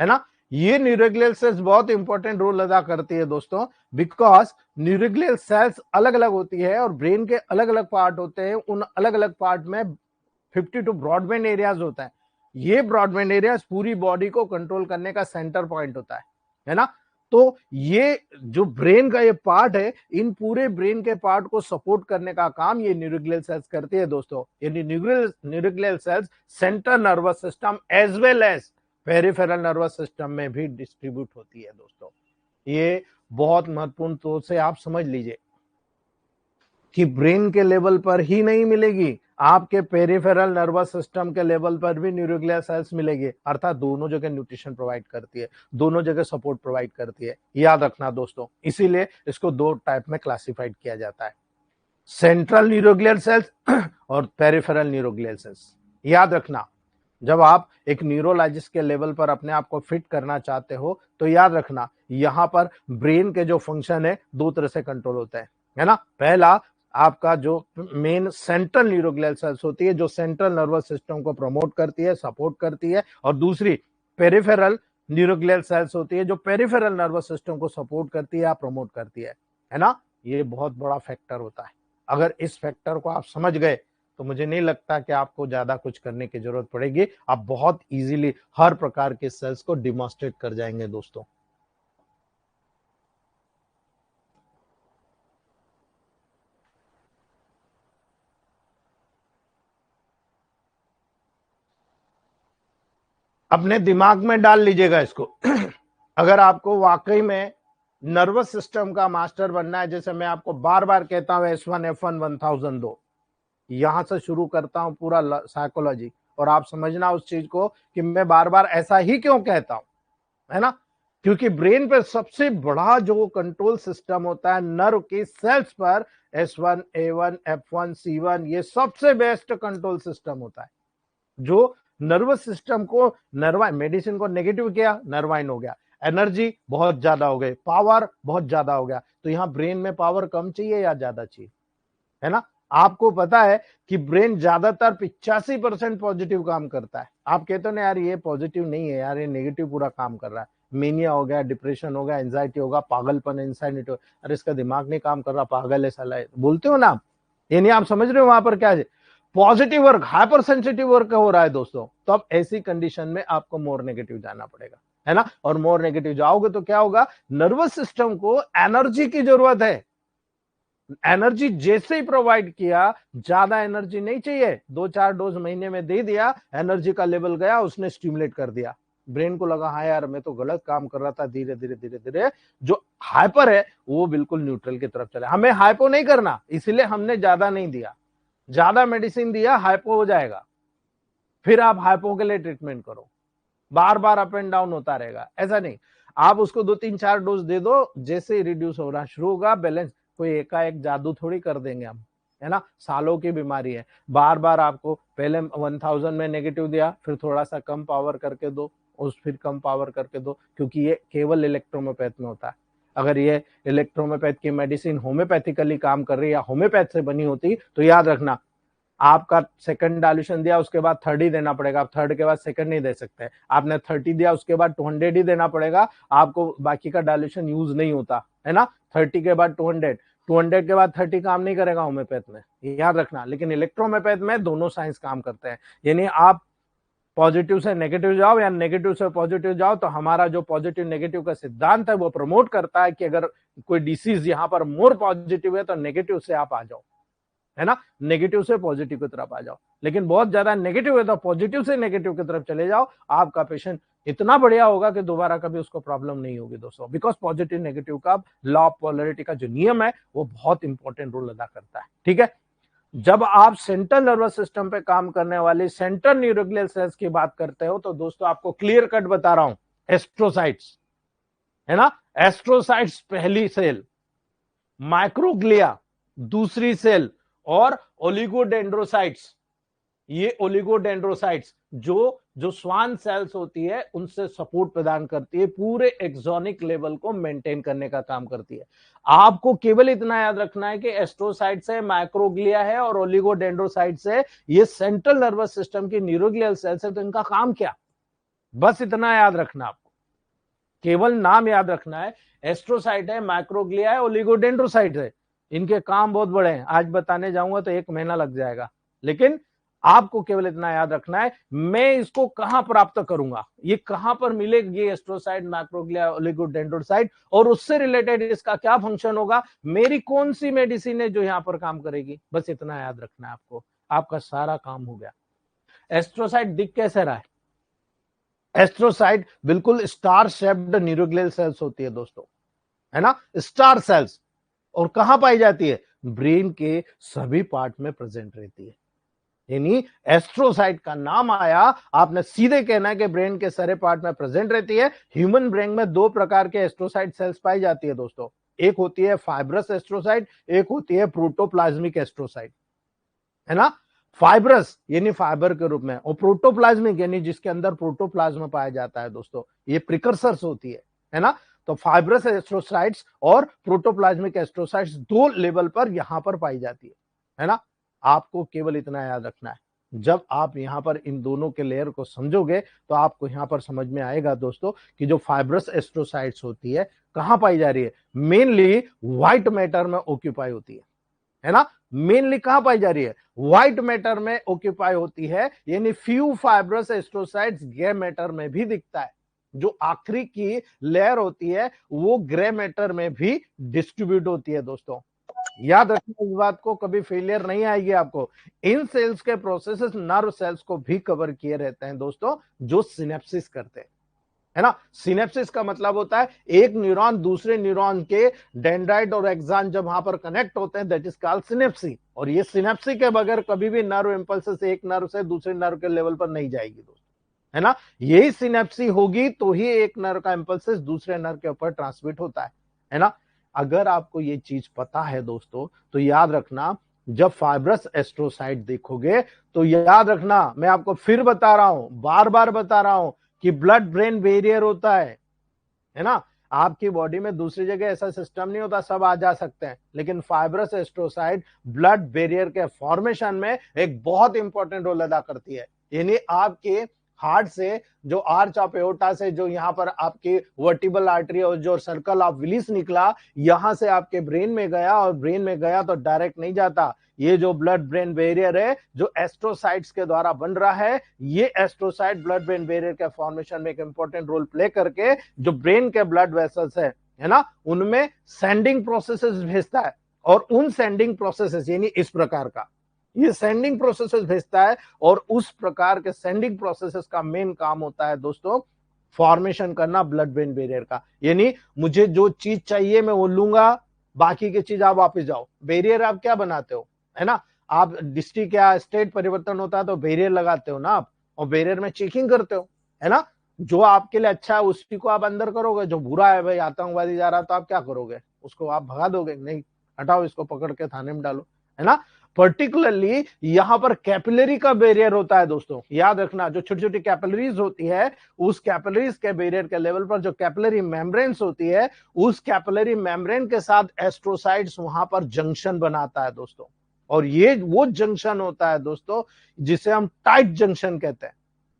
ना। ये न्यूरोग्लियल सेल्स बहुत इंपॉर्टेंट रोल अदा करती है दोस्तों, बिकॉज न्यूरोग्लियल सेल्स अलग अलग होती है और ब्रेन के अलग अलग पार्ट होते हैं। उन अलग अलग पार्ट में 52 ब्रॉडबैंड एरियाज होता है। ये ब्रॉडबैंड एरियाज पूरी बॉडी को कंट्रोल करने का सेंटर पॉइंट होता है ना। तो ये जो ब्रेन का ये पार्ट है, इन पूरे ब्रेन के पार्ट को सपोर्ट करने का काम ये न्यूरोग्लियल सेल्स करती है दोस्तों। यानी neuroglial cells central nervous system as well as peripheral nervous system में भी डिस्ट्रीब्यूट होती है दोस्तों। ये बहुत महत्वपूर्ण तौर से आप समझ लीजिए कि ब्रेन के लेवल पर ही नहीं मिलेगी, आपके पेरिफेरल नर्वस सिस्टम के लेवल पर भी न्यूरोग्लियल सेल्स मिलेगी, अर्थात दोनों जगह न्यूट्रिशन प्रोवाइड करती है, दोनों जगह सपोर्ट प्रोवाइड करती है। याद रखना दोस्तों, इसीलिए इसको दो टाइप में क्लासिफाइड किया जाता है, सेंट्रल न्यूरोग्लियल सेल्स और पेरिफेरल न्यूरोग्लियल सेल्स। याद रखना जब आप एक न्यूरोलॉजिस्ट के लेवल पर अपने आप को फिट करना चाहते हो तो याद रखना यहां पर ब्रेन के जो फंक्शन है दो तरह से कंट्रोल होते हैं, है ना। पहला आपका जो मेन सेंट्रल न्यूरोग्लियल सेल्स होती है जो सेंट्रल नर्वस सिस्टम को प्रमोट करती है, सपोर्ट करती है, और दूसरी पेरिफेरल न्यूरोग्लियल सेल्स होती है जो पेरिफेरल नर्वस सिस्टम को सपोर्ट करती है या प्रमोट करती है ना। ये बहुत बड़ा फैक्टर होता है। अगर इस फैक्टर को आप समझ गए तो मुझे नहीं लगता कि आपको ज्यादा कुछ करने की जरूरत पड़ेगी, आप बहुत इजीली हर प्रकार के सेल्स को डिमॉन्स्ट्रेट कर जाएंगे दोस्तों। अपने दिमाग में डाल लीजिएगा इसको अगर आपको वाकई में नर्वस सिस्टम का मास्टर बनना है, जैसे मैं आपको बार बार कहता हूं S1 F1 1000 दो, यहां से शुरू करता हूं पूरा साइकोलॉजी, और आप समझना उस चीज को कि मैं बार बार ऐसा ही क्यों कहता हूं, है ना। क्योंकि ब्रेन पे सबसे बड़ा जो कंट्रोल सिस्टम होता है नर्व की सेल्स पर, S1 A1 F1 C1, ये सबसे बेस्ट कंट्रोल सिस्टम होता है जो नर्वस सिस्टम को नर्वाइन, मेडिसिन को नेगेटिव किया, नर्वाइन हो गया, एनर्जी बहुत ज्यादा हो गई, पावर बहुत ज्यादा हो गया, तो यहां ब्रेन में पावर कम चाहिए या ज्यादा चाहिए, है ना। आपको पता है कि ब्रेन ज्यादातर 85% पॉजिटिव काम करता है। आप कहते हो ना यार ये पॉजिटिव नहीं है यार, ये नेगेटिव पूरा काम कर रहा है, मेनिया हो गया, डिप्रेशन हो गया, एंजाइटी होगा, पागलपन, इंसानिटी, अरे इसका दिमाग नहीं काम कर रहा, पागल है साला, बोलते हो ना आप। ये नहीं आप समझ रहे हो वहां पर क्या है, positive work, hyper sensitive work हो रहा है दोस्तों। तो अब ऐसी कंडीशन में आपको मोर नेगेटिव जाना पड़ेगा, है ना। और मोर नेगेटिव जाओगे तो क्या होगा, नर्वस सिस्टम को एनर्जी की जरूरत है, एनर्जी जैसे ही प्रोवाइड किया, ज्यादा एनर्जी नहीं चाहिए, 2-4 डोज महीने में दे दिया, एनर्जी का लेवल गया, उसने स्टिमुलेट कर दिया, ब्रेन को लगा हाँ यार मैं तो गलत काम कर रहा था, धीरे धीरे धीरे धीरे जो हाइपर है वो बिल्कुल न्यूट्रल की तरफ चला। हमें हाइपो नहीं करना, इसलिए हमने ज्यादा नहीं दिया, ज्यादा मेडिसिन दिया हाइपो हो जाएगा, फिर आप हाइपो के लिए ट्रीटमेंट करो, बार बार अप एंड डाउन होता रहेगा, ऐसा नहीं। आप उसको 2-3-4 डोज दे दो, जैसे ही रिड्यूस होना शुरू होगा बैलेंस, कोई एकाएक जादू थोड़ी कर देंगे हम, है ना। सालों की बीमारी है, बार बार आपको पहले 1000 में नेगेटिव दिया, फिर थोड़ा सा कम पावर करके दो, उस फिर कम पावर करके दो, क्योंकि ये केवल इलेक्ट्रोमोपैथ में होता है। अगर ये इलेक्ट्रोमोपैथ की मेडिसिन होम्योपैथिकली काम कर रही है या होम्योपैथ से बनी होती तो याद रखना, आपका सेकंड डायल्यूशन दिया उसके बाद 30 देना पड़ेगा, आप थर्ड के बाद सेकंड नहीं दे सकते। आपने 30 दिया उसके बाद 200 ही देना पड़ेगा, आपको बाकी का डायल्यूशन यूज नहीं होता है ना। 30 के बाद 200 के बाद 30 काम नहीं करेगा होम्योपैथ में, याद रखना। लेकिन इलेक्ट्रोमोपैथ में दोनों साइंस काम करते हैं, यानी आप पॉजिटिव से नेगेटिव जाओ या नेगेटिव से पॉजिटिव जाओ, तो हमारा जो पॉजिटिव नेगेटिव का सिद्धांत है वो प्रमोट करता है कि अगर कोई डिसीज यहाँ पर मोर पॉजिटिव है तो नेगेटिव से आप आ जाओ, है ना, नेगेटिव से पॉजिटिव की तरफ आ जाओ। लेकिन बहुत ज्यादा नेगेटिव है तो पॉजिटिव से नेगेटिव की तरफ चले जाओ, आपका पेशेंट इतना बढ़िया होगा कि दोबारा कभी उसको प्रॉब्लम नहीं होगी दोस्तों। बिकॉज पॉजिटिव नेगेटिव का लॉ ऑफ पोलैरिटी का जो नियम है वो बहुत इंपॉर्टेंट रोल अदा करता है। ठीक है, जब आप सेंट्रल नर्वस सिस्टम पे काम करने वाली सेंट्रल न्यूरोग्लियल सेल्स की बात करते हो तो दोस्तों आपको क्लियर कट बता रहा हूं, एस्ट्रोसाइट्स, है ना, एस्ट्रोसाइट्स पहली सेल, माइक्रोग्लिया दूसरी सेल, और ओलिगोडेंड्रोसाइट्स, ये ओलिगोडेंड्रोसाइट्स जो स्वान सेल्स होती है उनसे सपोर्ट प्रदान करती है, पूरे एक्सोनिक लेवल को मेंटेन करने का काम करती है। आपको केवल इतना याद रखना है कि एस्ट्रोसाइट्स है, माइक्रोग्लिया है और ओलिगोडेंड्रोसाइट्स है, ये सेंट्रल नर्वस सिस्टम की न्यूरोग्लियल सेल्स है। तो इनका काम क्या, बस इतना याद रखना, आपको केवल नाम याद रखना है, एस्ट्रोसाइट है, माइक्रोग्लिया है, ओलिगोडेंड्रोसाइट है। इनके काम बहुत बड़े हैं, आज बताने जाऊंगा तो 1 महीना लग जाएगा, लेकिन आपको केवल इतना याद रखना है, मैं इसको कहां प्राप्त करूंगा, ये कहां पर मिलेगी, ये एस्ट्रोसाइट, माइक्रोग्लिया, ओलिगोडेंड्रोसाइट, और उससे रिलेटेड इसका क्या फंक्शन होगा, मेरी कौन सी मेडिसिन है जो यहां पर काम करेगी, बस इतना याद रखना है आपको, आपका सारा काम हो गया। एस्ट्रोसाइट दिख कैसे रहा है, एस्ट्रोसाइट बिल्कुल स्टार शेप्ड न्यूरोग्लियल सेल्स होती है दोस्तों, है ना, स्टार सेल्स, और कहां पाई जाती है, ब्रेन के सभी पार्ट में प्रेजेंट रहती है। यानी एस्ट्रोसाइट का नाम आया, आपने सीधे कहना है कि ब्रेन के सारे पार्ट में प्रेजेंट रहती है। ह्यूमन ब्रेन में 2 प्रकार के एस्ट्रोसाइट सेल्स पाई जाती है दोस्तों, एक होती है फाइब्रस एस्ट्रोसाइट, एक होती है प्रोटोप्लाज्मिक एस्ट्रोसाइट, है ना। फाइब्रस यानी फाइबर के रूप में, और प्रोटोप्लाज्मिक यानी जिसके अंदर प्रोटोप्लाज्म पाया जाता है दोस्तों, ये प्रिकर्सर्स होती है ना। तो फाइब्रस एस्ट्रोसाइट्स और प्रोटोप्लाज्मिक एस्ट्रोसाइट्स 2 लेवल पर यहां पर पाई जाती है ना। आपको केवल इतना याद रखना है, जब आप यहां पर इन दोनों के लेयर को समझोगे तो आपको यहां पर समझ में आएगा दोस्तों कि जो फाइब्रस एस्ट्रोसाइट्स होती है कहां पाई जा रही है, मेनली व्हाइट मैटर में ऑक्यूपाई होती है ना। मेनली कहां पाई जा रही है, व्हाइट मैटर में ऑक्यूपाई होती है, यानी few fibrous astrocytes grey matter में भी दिखता है, जो आखिरी की लेयर होती है वो ग्रे मैटर में भी डिस्ट्रीब्यूट होती है दोस्तों। याद रखना इस बात को, कभी फेलियर नहीं आएगी आपको। इन सेल्स के प्रोसेसेस नर्व सेल्स को भी कवर किए रहते हैं दोस्तों, जो सिनेप्सिस करते हैं, है ना। सिनेप्सिस का मतलब होता है एक न्यूरॉन दूसरे न्यूरॉन के डेंड्राइट और एक्सान जब वहां पर कनेक्ट होते हैं, दैट इज कॉल्ड सिनेप्सी। और ये सिनेप्सी के बगैर कभी भी नर्व इंपल्सेस एक नर्व से दूसरे नर्व के लेवल पर नहीं जाएगी दोस्तों, है ना। यही सिनेप्सी होगी तो ही एक नर्व का इंपल्सेस दूसरे नर्व के ऊपर ट्रांसमिट होता है ना। अगर आपको ये चीज पता है दोस्तों तो याद रखना, जब फाइब्रस एस्ट्रोसाइट देखोगे तो याद रखना, मैं आपको फिर बता रहा हूं, बार बार बता रहा हूं कि ब्लड ब्रेन बैरियर होता है ना। आपकी बॉडी में दूसरी जगह ऐसा सिस्टम नहीं होता, सब आ जा सकते हैं, लेकिन फाइब्रस एस्ट्रोसाइट ब्लड बैरियर के फॉर्मेशन में एक बहुत इंपॉर्टेंट रोल अदा करती है। यानी आपके हार्ट से जो आर्च ऑफ एओर्टा से जो यहाँ पर आपकी वर्टिबल आर्टरी और जो सर्कल ऑफ विलिस निकला, यहां से आपके ब्रेन में गया, और ब्रेन में गया तो डायरेक्ट नहीं जाता, ये जो ब्लड ब्रेन बैरियर है जो एस्ट्रोसाइट्स के द्वारा बन रहा है, ये एस्ट्रोसाइट ब्लड ब्रेन बैरियर के फॉर्मेशन में एक इंपॉर्टेंट रोल प्ले करके जो ब्रेन के ब्लड वेसल्स है ना, उनमें सेंडिंग प्रोसेसेस भेजता है। और उन सेंडिंग प्रोसेसेस यानी इस प्रकार का ये सेंडिंग प्रोसेसेस भेजता है, और उस प्रकार के सेंडिंग प्रोसेसेस का मेन काम होता है दोस्तों फॉर्मेशन करना ब्लड ब्रेन बैरियर का। यानी मुझे जो चीज चाहिए मैं वो लूंगा, बाकी की चीज आप वापस जाओ। बैरियर आप क्या बनाते हो, है ना, आप डिस्ट्रिक्ट या स्टेट परिवर्तन होता है तो बैरियर लगाते हो ना आप, और बैरियर में चेकिंग करते हो, है ना। जो आपके लिए अच्छा है उसी को आप अंदर करोगे, जो बुरा है भाई आतंकवादी जा रहा है तो आप क्या करोगे, उसको आप भगा दोगे, नहीं हटाओ इसको पकड़ के थाने में डालो, है ना। पर्टिकुलरली यहां पर कैपिलरी का बैरियर होता है दोस्तों, याद रखना। जो छोटी छोटी कैपिलरीज होती है, उस कैपिलरीज के बैरियर के लेवल पर जो कैपिलरी मेम्ब्रेन्स होती है, उस कैपिलरी मेम्ब्रेन के साथ एस्ट्रोसाइट्स वहां पर जंक्शन बनाता है दोस्तों। और ये वो जंक्शन होता है दोस्तों जिसे हम टाइट जंक्शन कहते हैं,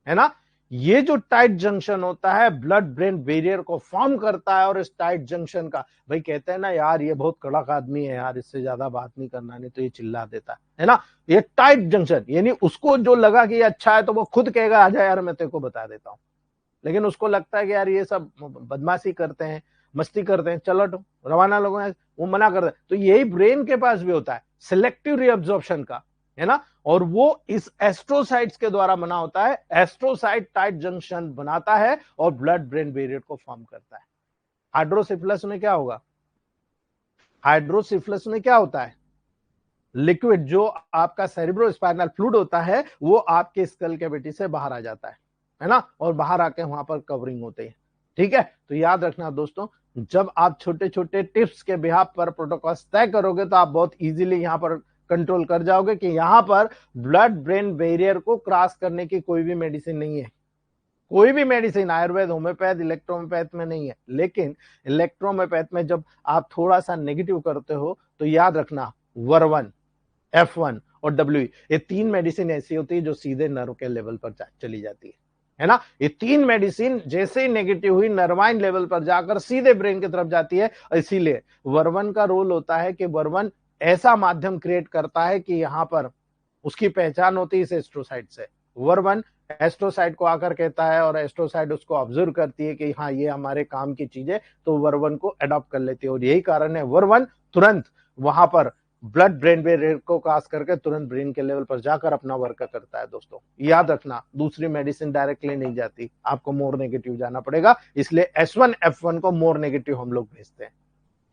है ना। ये जो टाइट जंक्शन होता है ब्लड ब्रेन बैरियर को फॉर्म करता है। और इस टाइट जंक्शन का, भाई कहते हैं ना यार ये बहुत कड़क आदमी है यार, इससे ज्यादा बात नहीं करना, नहीं तो ये चिल्ला देता है ना। ये टाइट जंक्शन, यानी उसको जो लगा कि ये अच्छा है तो वो खुद कहेगा आजा यार मैं तेरे को बता देता हूं। लेकिन उसको लगता है कि यार ये सब बदमाशी करते हैं, मस्ती करते हैं, चलो रवाना लोगों ने, वो मना कर दे। तो यही ब्रेन के पास भी होता है, सिलेक्टिव रीअब्जॉर्प्शन का, है ना। और वो इस एस्ट्रोसाइट्स के द्वारा बना होता है। एस्ट्रोसाइट टाइट जंक्शन बनाता है और ब्लड ब्रेन बैरियर को फॉर्म करता है। हाइड्रोसिफिलस में क्या होगा? हाइड्रोसिफिलस में क्या होता है? लिक्विड जो आपका सेरिब्रोस्पाइनल फ्लूइड होता है वो आपके स्कल कैविटी से बाहर आ जाता है ना, और बाहर आके वहां पर कवरिंग होती है। ठीक है, तो याद रखना दोस्तों, जब आप छोटे छोटे टिप्स के बिहाफ पर प्रोटोकॉल तय करोगे तो आप बहुत इजीली यहां पर कंट्रोल कर जाओगे कि यहां पर ब्लड ब्रेन बैरियर को क्रॉस करने की कोई भी मेडिसिन नहीं है। कोई भी मेडिसिन आयुर्वेद, होम्योपैथ, इलेक्ट्रोमोपैथ में नहीं है। लेकिन इलेक्ट्रोमोपैथ में जब आप थोड़ा सा नेगेटिव करते हो तो याद रखना वर्वन, F1 और W, ये तीन मेडिसिन ऐसी होती है जो सीधे नर्व के लेवल पर चली जाती है ना। ये तीन मेडिसिन जैसे ही नेगेटिव हुई नर्वाइन लेवल पर जाकर सीधे ब्रेन की तरफ जाती है। इसीलिए वर्वन का रोल होता है कि वर्वन ऐसा माध्यम क्रिएट करता है कि यहां पर उसकी पहचान होती है इस एस्ट्रोसाइट से। वर्वन एस्ट्रोसाइट को आकर कहता है और एस्ट्रोसाइट उसको ऑब्जर्व करती है कि हाँ ये हमारे काम की चीज है, तो वर्वन को अडॉप्ट कर लेती है। और यही कारण है वर्वन तुरंत वहां पर ब्लड ब्रेन बैरियर को क्रॉस करके तुरंत ब्रेन के लेवल पर जाकर अपना वर्क करता है दोस्तों। याद रखना, दूसरी मेडिसिन डायरेक्टली नहीं जाती, आपको मोर नेगेटिव जाना पड़ेगा। इसलिए S1 F1 को मोर नेगेटिव हम लोग भेजते हैं।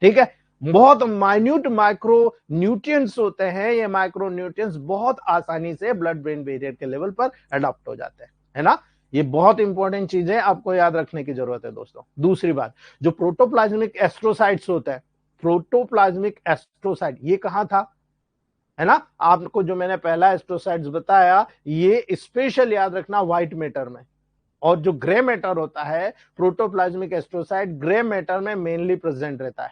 ठीक है, बहुत माइन्यूट माइक्रो न्यूट्रिएंट्स होते हैं। ये माइक्रो न्यूट्रिएंट्स बहुत आसानी से ब्लड ब्रेन बैरियर के लेवल पर अडॉप्ट हो जाते हैं, है ना। ये बहुत इंपॉर्टेंट चीज है, आपको याद रखने की जरूरत है दोस्तों। दूसरी बात, जो प्रोटोप्लाज्मिक एस्ट्रोसाइट्स होता है, प्रोटोप्लाज्मिक एस्ट्रोसाइट ये कहां था, है ना। आपको जो मैंने पहला एस्ट्रोसाइट्स बताया ये स्पेशल याद रखना व्हाइट मैटर में। और जो ग्रे मैटर होता है प्रोटोप्लाज्मिक एस्ट्रोसाइट ग्रे मैटर में मेनली प्रेजेंट रहता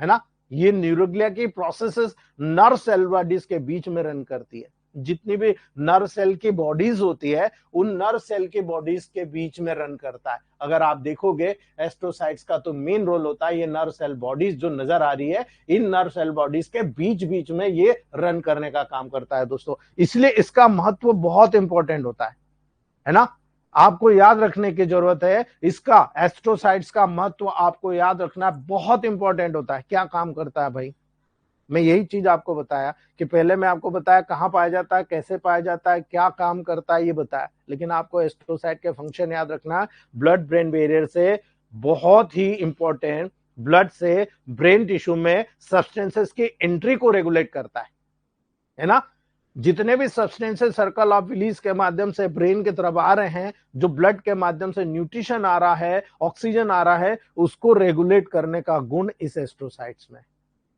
है ना। ये न्यूरोग्लिया की प्रोसेसेस नर्व सेल बॉडीज के बीच में रन करती है। जितनी भी नर्व सेल की बॉडीज होती है उन नर्व सेल की बॉडीज के बीच में रन करता है। अगर आप देखोगे एस्ट्रोसाइट्स का तो मेन रोल होता है ये नर्व सेल बॉडीज जो नजर आ रही है, इन नर्व सेल बॉडीज के बीच बीच में ये रन करने का काम करता है दोस्तों। इसलिए इसका महत्व बहुत इंपॉर्टेंट होता है ना। आपको याद रखने की जरूरत है, इसका एस्ट्रोसाइट्स का महत्व आपको याद रखना बहुत इंपॉर्टेंट होता है। क्या काम करता है भाई, मैं यही चीज आपको बताया कि पहले मैं आपको बताया कहां पाया जाता है, कैसे पाया जाता है, क्या काम करता है ये बताया। लेकिन आपको एस्ट्रोसाइट के फंक्शन याद रखना, ब्लड ब्रेन बैरियर से बहुत ही इंपॉर्टेंट, ब्लड से ब्रेन टिश्यू में सब्सटेंसेस की एंट्री को रेगुलेट करता है ना। जितने भी सब्सटेंसेस सर्कल ऑफ विलीज के माध्यम से ब्रेन की तरफ आ रहे हैं, जो ब्लड के माध्यम से न्यूट्रिशन आ रहा है, ऑक्सीजन आ रहा है, उसको रेगुलेट करने का गुण इस एस्ट्रोसाइट्स में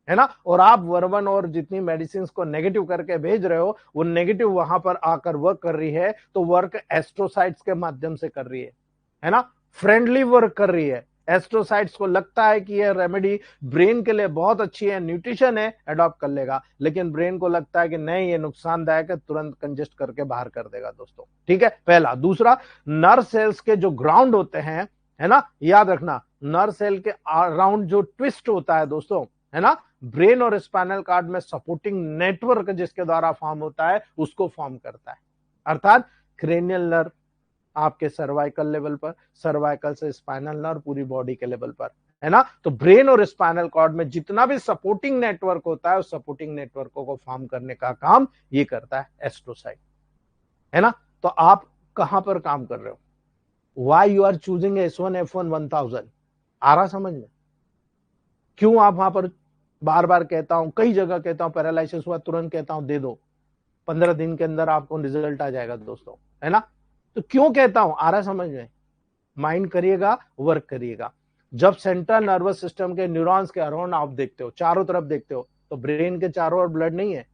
है ना। और आप वर्वन और जितनी मेडिसिन को नेगेटिव करके भेज रहे हो वो नेगेटिव वहां पर आकर वर्क कर रही है, तो वर्क एस्ट्रोसाइट्स के माध्यम से कर रही है ना। फ्रेंडली वर्क कर रही है। एस्ट्रोसाइट्स को लगता है कि यह रेमेडी ब्रेन के लिए बहुत अच्छी है, न्यूट्रिशन है, अडॉप्ट कर लेगा। लेकिन ब्रेन को लगता है कि नहीं ये नुकसानदायक है, तुरंत कंजेस्ट करके बाहर कर देगा दोस्तों। ठीक है, पहला। दूसरा, नर्व सेल्स के जो ग्राउंड होते हैं, है ना, याद रखना, नर्व सेल के अराउंड जो ट्विस्ट होता है दोस्तों, है ना, ब्रेन और स्पाइनल कार्ड में सपोर्टिंग नेटवर्क जिसके द्वारा फॉर्म होता है उसको फॉर्म करता है। अर्थात क्रेनियल नर्व आपके सर्वाइकल लेवल पर, सर्वाइकल से स्पाइनल नर्व पूरी बॉडी के लेवल पर, है ना। तो ब्रेन और स्पाइनल कॉर्ड में जितना भी सपोर्टिंग नेटवर्क होता है उस सपोर्टिंग नेटवर्कों को फॉर्म करने का काम ये करता है एस्ट्रोसाइट, है ना। तो आप कहां पर काम कर रहे हो, why you are choosing S1 F1 1000, आ रहा समझ में? क्यों आप वहां पर बार बार कहता हूं, कई जगह कहता हूं पैरालिसिस हुआ तुरंत कहता हूं दे दो, 15 दिन के अंदर आपको रिजल्ट आ जाएगा दोस्तों, है ना। तो क्यों कहता हूं, आ रहा समझ में? माइंड करिएगा, वर्क करिएगा। जब सेंट्रल नर्वस सिस्टम के न्यूरॉन्स के अराउंड आप देखते हो, चारों तरफ देखते हो, तो ब्रेन के चारों ओर ब्लड नहीं है,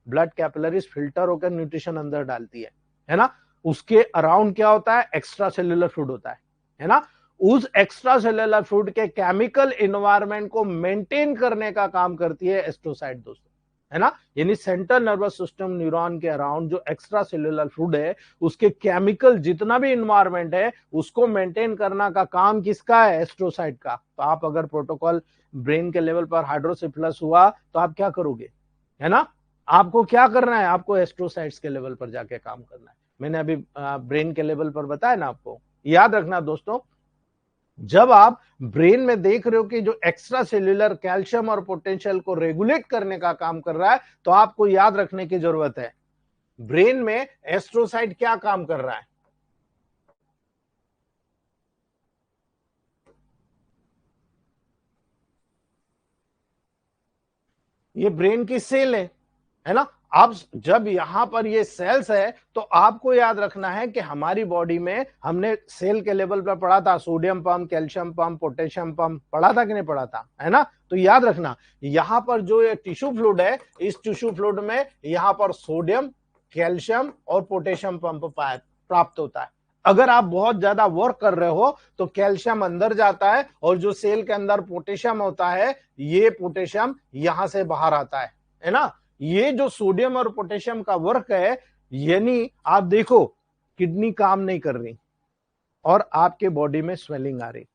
ब्लड कैपिलरीज फिल्टर होकर न्यूट्रिशन अंदर डालती है ना। उसके अराउंड क्या होता है, एक्स्ट्रा सेल्यूलर फ्लूइड होता है ना। उस एक्स्ट्रा सेल्यूलर फ्लूइड के केमिकल एनवायरनमेंट को मेंटेन करने का काम करती है एस्ट्रोसाइट दोस्तों, है ना। यानी सेंट्रल नर्वस सिस्टम न्यूरॉन के अराउंड जो एक्स्ट्रा सेल्यूलर फ्लूइड है, उसके केमिकल जितना भी एनवायरनमेंट है उसको मेंटेन करना का काम किसका है, एस्ट्रोसाइट का। तो आप अगर प्रोटोकॉल ब्रेन के लेवल पर हाइड्रोसिफिलस हुआ तो आप क्या करोगे, है ना। आपको क्या करना है, आपको एस्ट्रोसाइट्स के लेवल पर जाके काम करना है। मैंने अभी ब्रेन के लेवल पर बताया ना आपको। याद रखना दोस्तों, जब आप ब्रेन में देख रहे हो कि जो एक्स्ट्रा सेल्यूलर कैल्शियम और पोटेंशियल को रेगुलेट करने का काम कर रहा है, तो आपको याद रखने की जरूरत है ब्रेन में एस्ट्रोसाइट क्या काम कर रहा है। ये ब्रेन की सेल है ना। अब जब यहां पर ये सेल्स है तो आपको याद रखना है कि हमारी बॉडी में हमने सेल के लेवल पर पढ़ा था, sodium pump, calcium pump, potassium pump पढ़ा था कि नहीं पढ़ा था, है ना। तो याद रखना यहां पर जो ये टिश्यू फ्लूइड है, इस टिश्यू फ्लूइड में यहां पर सोडियम, कैल्शियम और पोटेशियम पंप प्राप्त होता है। अगर आप बहुत ज्यादा वर्क कर रहे हो तो कैल्शियम अंदर जाता है और जो सेल के अंदर पोटेशियम होता है, ये पोटेशियम यहां से बाहर आता है ना। ये जो सोडियम और पोटेशियम का वर्क है, यानी आप देखो किडनी काम नहीं कर रही और आपके बॉडी में स्वेलिंग आ रही,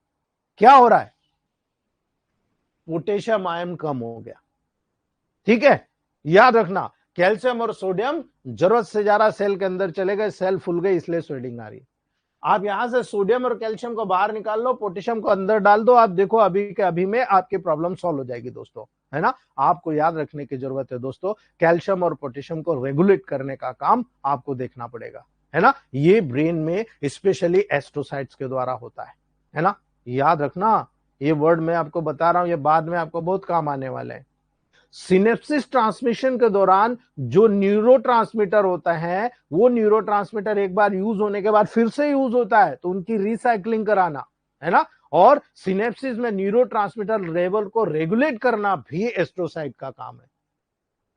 क्या हो रहा है, पोटेशियम आयन कम हो गया। ठीक है, याद रखना कैल्शियम और सोडियम जरूरत से ज्यादा सेल के अंदर चले गए, सेल फूल गए, इसलिए स्वेलिंग आ रही। आप यहां से सोडियम और कैल्शियम को बाहर निकाल लो, पोटेशियम को अंदर डाल दो, आप देखो अभी के अभी में आपकी प्रॉब्लम सॉल्व हो जाएगी दोस्तों, है ना। आपको याद रखने की जरूरत है दोस्तों, कैल्शियम और पोटेशियम को रेगुलेट करने का काम आपको देखना पड़ेगा, है ना। ये ब्रेन में स्पेशली एस्ट्रोसाइट्स के द्वारा होता है ना। याद रखना, ये वर्ड मैं आपको बता रहा हूं, ये बाद में आपको बहुत काम आने वाले हैं। सिनेप्सिस ट्रांसमिशन के दौरान जो न्यूरोट्रांसमीटर होता है, वो न्यूरोट्रांसमीटर एक बार यूज होने के बाद फिर से यूज होता है, तो उनकी रिसाइकलिंग कराना, है ना। और सिनेप्सिस में न्यूरोट्रांसमीटर लेवल को रेगुलेट करना भी एस्ट्रोसाइट का काम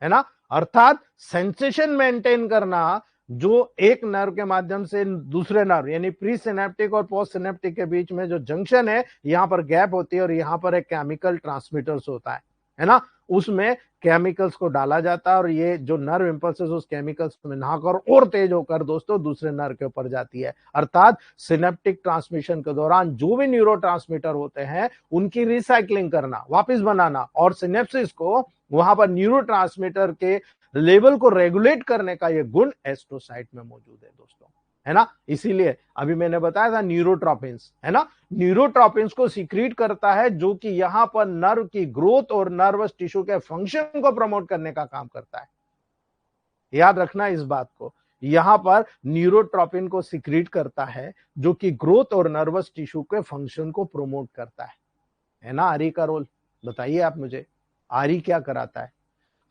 है ना। अर्थात सेंसेशन मेंटेन करना, जो एक नर्व के माध्यम से दूसरे नर्व यानी प्री सिनेप्टिक और पोस्ट सिनेप्टिक के बीच में जो जंक्शन है, यहां पर गैप होती है और यहां पर एक केमिकल ट्रांसमीटर्स होता है ना। उसमें केमिकल्स को डाला जाता है और ये जो नर्व इंपल्सेस उस केमिकल्स में नहाकर और तेज होकर दोस्तों दूसरे नर्व के ऊपर जाती है। अर्थात सिनेप्टिक ट्रांसमिशन के दौरान जो भी न्यूरोट्रांसमीटर होते हैं उनकी रिसाइकलिंग करना, वापस बनाना, और सिनेप्सिस को वहां पर न्यूरोट्रांसमीटर के लेवल को रेगुलेट करने का ये गुण एस्ट्रोसाइट में मौजूद है दोस्तों, है ना। इसीलिए अभी मैंने बताया था न्यूरोट्रोपिन्स, है ना। न्यूरोट्रोपिन्स को सीक्रेट करता है, जो कि यहां पर नर्व की ग्रोथ और नर्वस टिश्यू के फंक्शन को प्रमोट करने का काम करता है। याद रखना इस बात को, यहां पर न्यूरोट्रोपिन को सीक्रेट करता है जो कि ग्रोथ और नर्वस टिश्यू के फंक्शन को प्रमोट करता है ना। आरी का रोल बताइए आप मुझे, आरी क्या कराता है,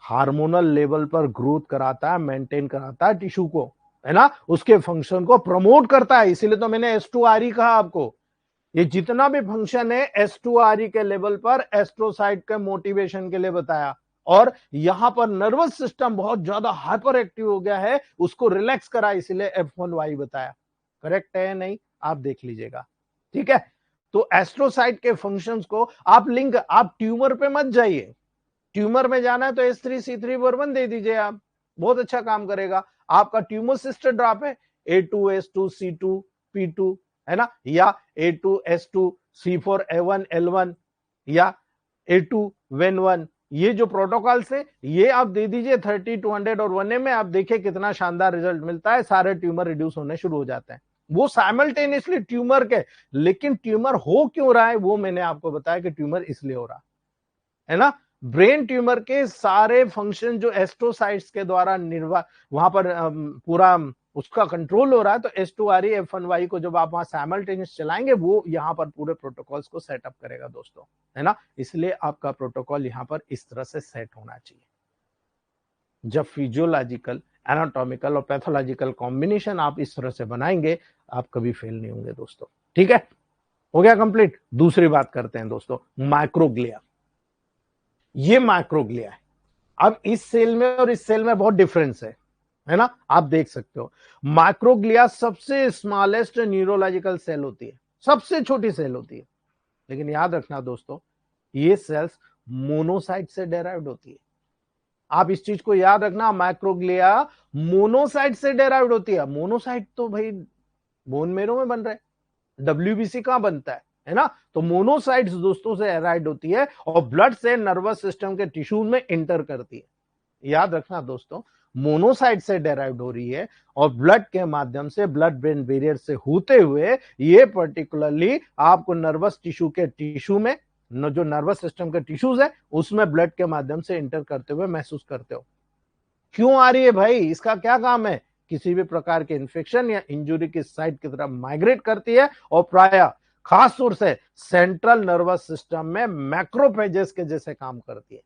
हार्मोनल लेवल पर ग्रोथ कराता है, मेंटेन कराता है टिश्यू को, है ना, उसके फंक्शन को प्रमोट करता है। इसीलिए तो मैंने S2RE कहा आपको। ये जितना भी फंक्शन है S2RE के लेवल पर एस्ट्रोसाइट के मोटिवेशन के लिए बताया, और यहां पर नर्वस सिस्टम बहुत ज्यादा हाइपर एक्टिव हो गया है, उसको रिलैक्स करा, इसीलिए F1Y बताया। करेक्ट है नहीं, आप देख लीजिएगा, ठीक है। तो एस्ट्रोसाइट के फंक्शंस को आप लिंक, आप ट्यूमर पे मत जाइए, ट्यूमर में जाना है तो H3C3 दे दीजिए, आप बहुत अच्छा काम करेगा। आपका ट्यूमर सिस्टर ड्रॉप है A2S2C2P2, है ना, या A2S2C4A1L1 या A2WEN1, ये जो प्रोटोकॉल्स है ये आप दे दीजिए 30, 200 और 1A में, आप देखिए कितना शानदार रिजल्ट मिलता है, सारे ट्यूमर रिड्यूस होने शुरू हो जाते हैं। वो साइमल्टेनियसली ट्यूमर के, लेकिन ट्यूमर हो क्यों रहा है वो मैंने आपको बताया कि ट्यूमर इसलिए हो रहा है ना। ब्रेन ट्यूमर के सारे फंक्शन जो एस्ट्रोसाइट्स के द्वारा वहां पर पूरा उसका कंट्रोल हो रहा है, तो S2RE F1Y को जब आप वहां साइमल्टेनियस चलाएंगे, वो यहां पर पूरे प्रोटोकॉल्स को सेटअप करेगा दोस्तों, है ना। इसलिए आपका प्रोटोकॉल यहां पर इस तरह से सेट होना चाहिए। जब फिजियोलॉजिकल, एनाटॉमिकल और पैथोलॉजिकल कॉम्बिनेशन आप इस तरह से बनाएंगे, आप कभी फेल नहीं होंगे दोस्तों, ठीक है। हो गया कंप्लीट। दूसरी बात करते हैं दोस्तों, माइक्रोग्लिया। ये माइक्रोग्लिया है, अब इस सेल में और इस सेल में बहुत डिफरेंस है ना, आप देख सकते हो। माइक्रोग्लिया सबसे स्मॉलेस्ट न्यूरोलॉजिकल सेल होती है, सबसे छोटी सेल होती है, लेकिन याद रखना दोस्तों, ये सेल्स मोनोसाइट से डेराइव्ड होती है। आप इस चीज को याद रखना, माइक्रोग्लिया मोनोसाइट से डेराइव्ड होती है। मोनोसाइट तो भाई बोन मेरो में बन रहा है, डब्ल्यूबीसी कहां बनता है ना। तो मोनोसाइट्स दोस्तों से एराइड होती है और ब्लड से नर्वस सिस्टम के टिश्यू में इंटर करती है। याद रखना दोस्तों, मोनोसाइट से डेराइव्ड हो रही है और ब्लड के माध्यम से, ब्लड ब्रेन बैरियर से होते हुए ये पर्टिकुलरली आपको नर्वस टिश्यू के टिश्यू में, जो नर्वस सिस्टम के टिश्यूज है उसमें ब्लड के माध्यम से इंटर करते हुए महसूस करते हो। क्यों आ रही है भाई, इसका क्या काम है, किसी भी प्रकार के इंफेक्शन या इंजुरी की साइट की तरफ माइग्रेट करती है और प्राय खास तौर से सेंट्रल नर्वस सिस्टम में मैक्रोफेजेस के जैसे काम करती है।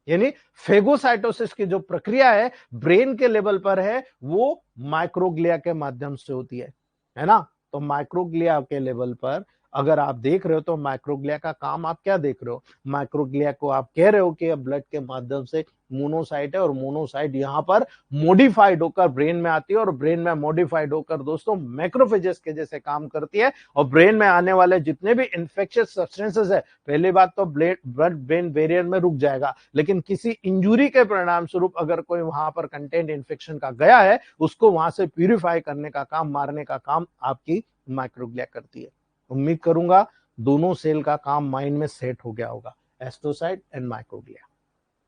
यानी फेगोसाइटोसिस की जो प्रक्रिया है ब्रेन के लेवल पर है, वो माइक्रोग्लिया के माध्यम से होती है ना। तो माइक्रोग्लिया के लेवल पर अगर आप देख रहे हो तो माइक्रोग्लिया का काम आप क्या देख रहे हो, माइक्रोग्लिया को आप कह रहे हो कि ब्लड के माध्यम से मोनोसाइट है और मोनोसाइट यहां पर मॉडिफाइड होकर ब्रेन में आती है और ब्रेन में मॉडिफाइड होकर दोस्तों मैक्रोफेजेस के जैसे काम करती है और ब्रेन में आने वाले जितने भी इंफेक्शियस सब्सटेंसेस है, पहली बात तो ब्लड ब्रेन बैरियर में रुक जाएगा, लेकिन किसी इंजुरी के परिणाम स्वरूप अगर कोई वहां पर कंटेंट इन्फेक्शन का गया है, उसको वहां से प्यूरिफाई करने का काम, मारने का काम आपकी माइक्रोग्लिया करती है। उम्मीद करूंगा दोनों सेल का काम माइंड में सेट हो गया होगा, एस्ट्रोसाइट एंड माइक्रोग्लिया।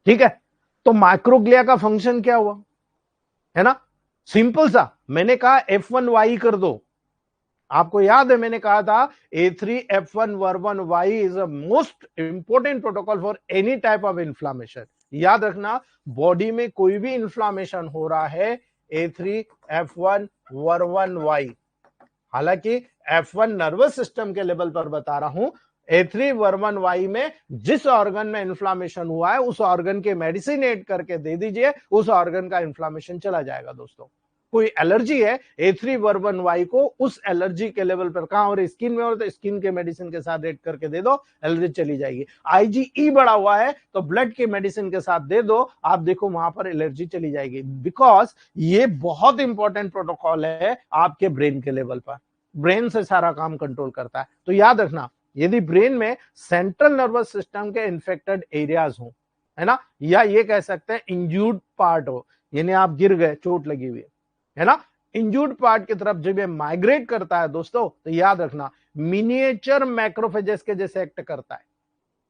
ठीक है, तो माइक्रोग्लिया का फंक्शन क्या हुआ, है ना, सिंपल सा, मैंने कहा F1Y कर दो। आपको याद है मैंने कहा था A3F1 is a most important protocol for any type of inflammation. याद रखना, बॉडी में कोई भी इंफ्लामेशन हो रहा है A3F1 हालांकि F1 नर्वस सिस्टम के लेवल पर बता रहा हूं, A3 में जिस ऑर्गन में इंफ्लामेशन हुआ है उस ऑर्गन के मेडिसिन एड करके दे दीजिए, उस ऑर्गन का इंफ्लामेशन चला जाएगा दोस्तों। कोई एलर्जी है A3 को उस एलर्जी के लेवल पर, कहां और स्किन में हो तो स्किन के मेडिसिन के साथ एड करके दे दो, एलर्जी चली जाएगी। IgE बढ़ा हुआ है तो ब्लड के मेडिसिन के साथ दे दो, आप देखो वहां पर एलर्जी चली जाएगी। बिकॉज ये बहुत इंपॉर्टेंट प्रोटोकॉल है आपके ब्रेन के लेवल पर, ब्रेन से सारा काम कंट्रोल करता है। तो याद रखना, यदि ब्रेन में सेंट्रल नर्वस सिस्टम के इन्फेक्टेड एरियाज हो, है ना, या ये कह सकते हैं इंज्यूर्ड पार्ट हो, यानी आप गिर गए, चोट लगी हुई है ना, इंज्यूर्ड पार्ट की तरफ जब ये माइग्रेट करता है दोस्तों, तो याद रखना मिनिएचर मैक्रोफेजेस के जैसे एक्ट करता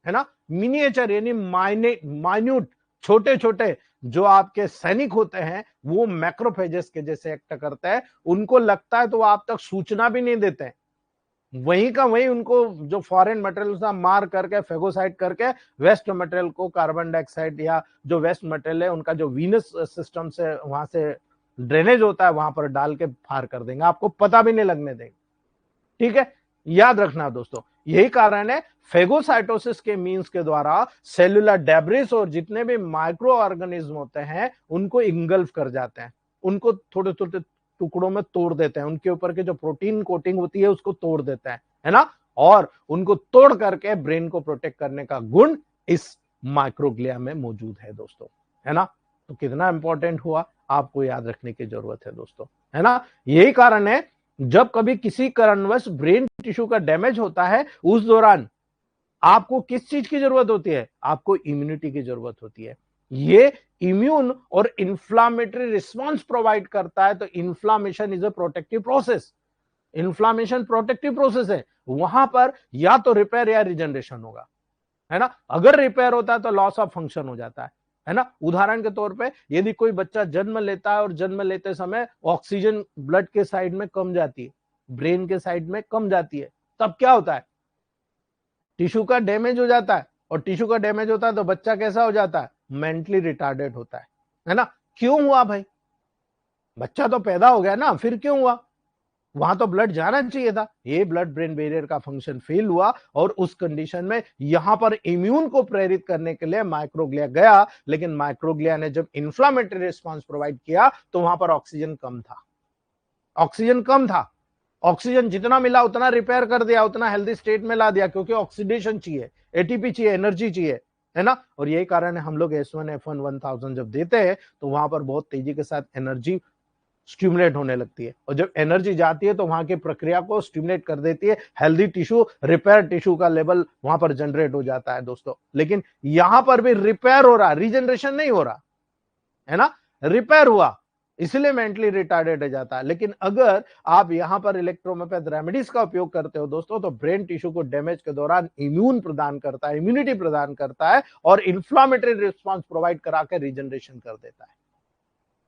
है ना। मिनिएचर यानी माइन्यूट, छोटे छोटे जो आपके सैनिक होते हैं वो मैक्रोफेजेस के जैसे एक्ट करते हैं। उनको लगता है तो वो आप तक सूचना भी नहीं देते हैं, वहीं का वहीं उनको जो फॉरेन मटेरियल मार करके, फेगोसाइट करके वेस्ट मटेरियल को, कार्बन डाइऑक्साइड या जो वेस्ट मटेरियल है उनका जो वीनस सिस्टम से वहां से ड्रेनेज होता है वहां पर डाल के फार कर देंगे, आपको पता भी नहीं लगने देंगे। ठीक है, याद रखना दोस्तों, यही कारण है फेगोसाइटोसिस के मींस के द्वारा सेलुलर डेब्रिस और जितने भी माइक्रो ऑर्गेनिज्म होते हैं उनको इंगल्फ कर जाते हैं, उनको थोड़े छोटे टुकड़ों में तोड़ देते हैं, उनके ऊपर के जो प्रोटीन कोटिंग होती है उसको तोड़ देते हैं, है ना, और उनको तोड़ करके ब्रेन को प्रोटेक्ट करने का गुण इस माइक्रोग्लिया में मौजूद है दोस्तों, है ना। तो कितना इंपॉर्टेंट हुआ, आपको याद रखने की जरूरत है दोस्तों, है ना। यही कारण है जब कभी किसी कारणवश ब्रेन टिश्यू का डैमेज होता है, उस दौरान आपको किस चीज की जरूरत होती है, आपको इम्यूनिटी की जरूरत होती है। ये इम्यून और इंफ्लामेटरी रिस्पॉन्स प्रोवाइड करता है। तो inflammation is a protective process, inflammation protective process है, वहां पर या तो रिपेयर या रिजनरेशन होगा, है ना। अगर रिपेयर होता है तो लॉस ऑफ फंक्शन हो जाता है ना। उदाहरण के तौर पे यदि कोई बच्चा जन्म लेता है और जन्म लेते समय ऑक्सीजन ब्लड के साइड में कम जाती है, ब्रेन के साइड में कम जाती है, तब क्या होता है, टिश्यू का डैमेज हो जाता है, और टिश्यू का डैमेज होता है तो बच्चा कैसा हो जाता है, मेंटली रिटार्डेड होता है ना। क्यों हुआ भाई, बच्चा तो पैदा हो गया ना, फिर क्यों हुआ, वहां तो ब्लड जाना चाहिए था, ये ब्लड ब्रेन बैरियर का फंक्शन फेल हुआ और उस कंडीशन में यहां पर इम्यून को प्रेरित करने के लिए माइक्रोग्लिया गया, लेकिन माइक्रोग्लिया ने जब इंफ्लामेटरी रिस्पांस प्रोवाइड किया तो वहां पर ऑक्सीजन कम था, ऑक्सीजन कम था, ऑक्सीजन जितना मिला उतना रिपेयर कर दिया, उतना हेल्दी स्टेट में ला दिया, क्योंकि ऑक्सीडेशन चाहिए, ATP चाहिए, एनर्जी चाहिए, है ना। और यही कारण है हम लोग S1 F1 1000 जब देते हैं तो वहां पर बहुत तेजी के साथ एनर्जी स्टिमुलेट होने लगती है, और जब एनर्जी जाती है तो वहां की प्रक्रिया को स्टिमुलेट कर देती है, हेल्दी टिश्यू, रिपेयर टिश्यू का लेवल वहां पर जनरेट हो जाता है दोस्तों। लेकिन यहां पर भी रिपेयर हो रहा, रीजनरेशन नहीं हो रहा है ना, रिपेयर हुआ, इसलिए मेंटली रिटार्डेड हो जाता है। लेकिन अगर आप यहां पर इलेक्ट्रोमोपैथ रेमेडीज का उपयोग करते हो दोस्तों, तो ब्रेन टिश्यू को डैमेज के दौरान इम्यून प्रदान करता है, इम्यूनिटी प्रदान करता है, और इंफ्लामेटरी रिस्पॉन्स प्रोवाइड करा के रीजनरेशन कर देता है।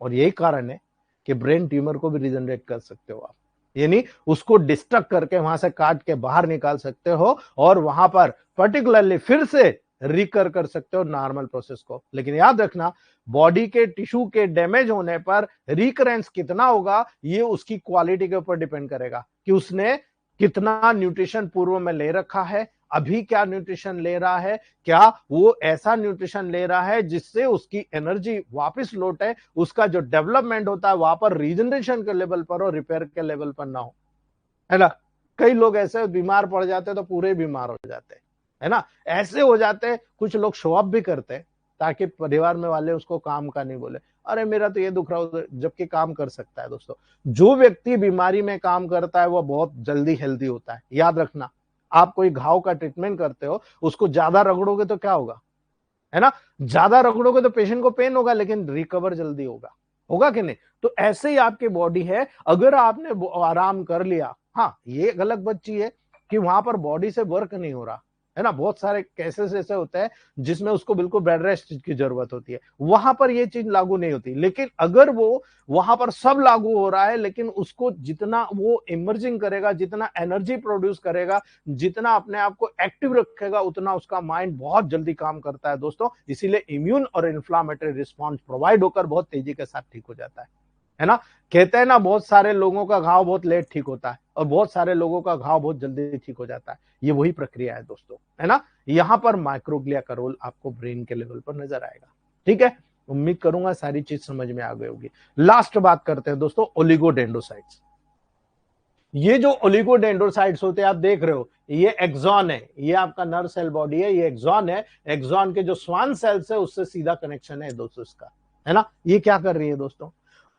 और यही कारण है कि ब्रेन ट्यूमर को भी रीजनरेट कर सकते हो आप, यानी उसको डिस्ट्रक्ट करके वहां से काट के बाहर निकाल सकते हो, और वहां पर पर्टिकुलरली फिर से रिकर कर सकते हो नॉर्मल प्रोसेस को। लेकिन याद रखना, बॉडी के टिश्यू के डैमेज होने पर रिकरेंस कितना होगा, ये उसकी क्वालिटी के ऊपर डिपेंड करेगा कि उसने कितना न्यूट्रिशन पूर्व में ले रखा है, अभी क्या न्यूट्रिशन ले रहा है, क्या वो ऐसा न्यूट्रिशन ले रहा है जिससे उसकी एनर्जी वापस लौटे, उसका जो डेवलपमेंट होता है वहां पर रीजनरेशन के लेवल पर हो, रिपेयर के लेवल पर ना हो, है ना। कई लोग ऐसे बीमार पड़ जाते हैं तो पूरे बीमार हो जाते हैं, है ना, ऐसे हो जाते हैं। कुछ लोग शो अप भी करते हैं ताकि परिवार में वाले उसको काम का नहीं बोले, अरे मेरा तो ये दुख रहा हो, जबकि काम कर सकता है दोस्तों। जो व्यक्ति बीमारी में काम करता है वो बहुत जल्दी हेल्दी होता है। याद रखना, आप कोई घाव का ट्रीटमेंट करते हो, उसको ज्यादा रगड़ोगे तो क्या होगा, है ना, ज्यादा रगड़ोगे तो पेशेंट को पेन होगा, लेकिन रिकवर जल्दी होगा, होगा कि नहीं। तो ऐसे ही आपकी बॉडी है, अगर आपने आराम कर लिया, हाँ ये गलत बच्ची है कि वहां पर बॉडी से वर्क नहीं हो रहा, है ना। बहुत सारे केसेस ऐसे होते हैं जिसमें उसको बिल्कुल बेड रेस्ट की जरूरत होती है, वहां पर ये चीज लागू नहीं होती। लेकिन अगर वो वहां पर सब लागू हो रहा है, लेकिन उसको जितना वो इमर्जिंग करेगा, जितना एनर्जी प्रोड्यूस करेगा, जितना अपने आप को एक्टिव रखेगा, उतना उसका माइंड बहुत जल्दी काम करता है दोस्तों। इसीलिए इम्यून और इन्फ्लामेटरी रिस्पॉन्स प्रोवाइड होकर बहुत तेजी के साथ ठीक हो जाता है ना। कहते हैं ना, बहुत सारे लोगों का घाव बहुत लेट ठीक होता है और बहुत सारे लोगों का घाव बहुत जल्दी ठीक हो जाता है। ये वही प्रक्रिया है दोस्तों, है ना। यहां पर माइक्रोग्लिया का रोल आपको ब्रेन के लेवल पर नजर आएगा। ठीक है, उम्मीद करूंगा सारी चीज समझ में आ गई होगी। लास्ट बात करते हैं दोस्तों, ओलिगोडेंड्रोसाइट्स। ये जो ओलिगोडेंड्रोसाइट्स होते हैं, आप देख रहे हो, ये एक्सॉन है, ये आपका नर्व सेल बॉडी है, ये एक्सॉन है। एक्सॉन के जो स्वान सेल्स है उससे सीधा कनेक्शन है दोस्तों इसका, है ना। ये क्या कर रही है दोस्तों,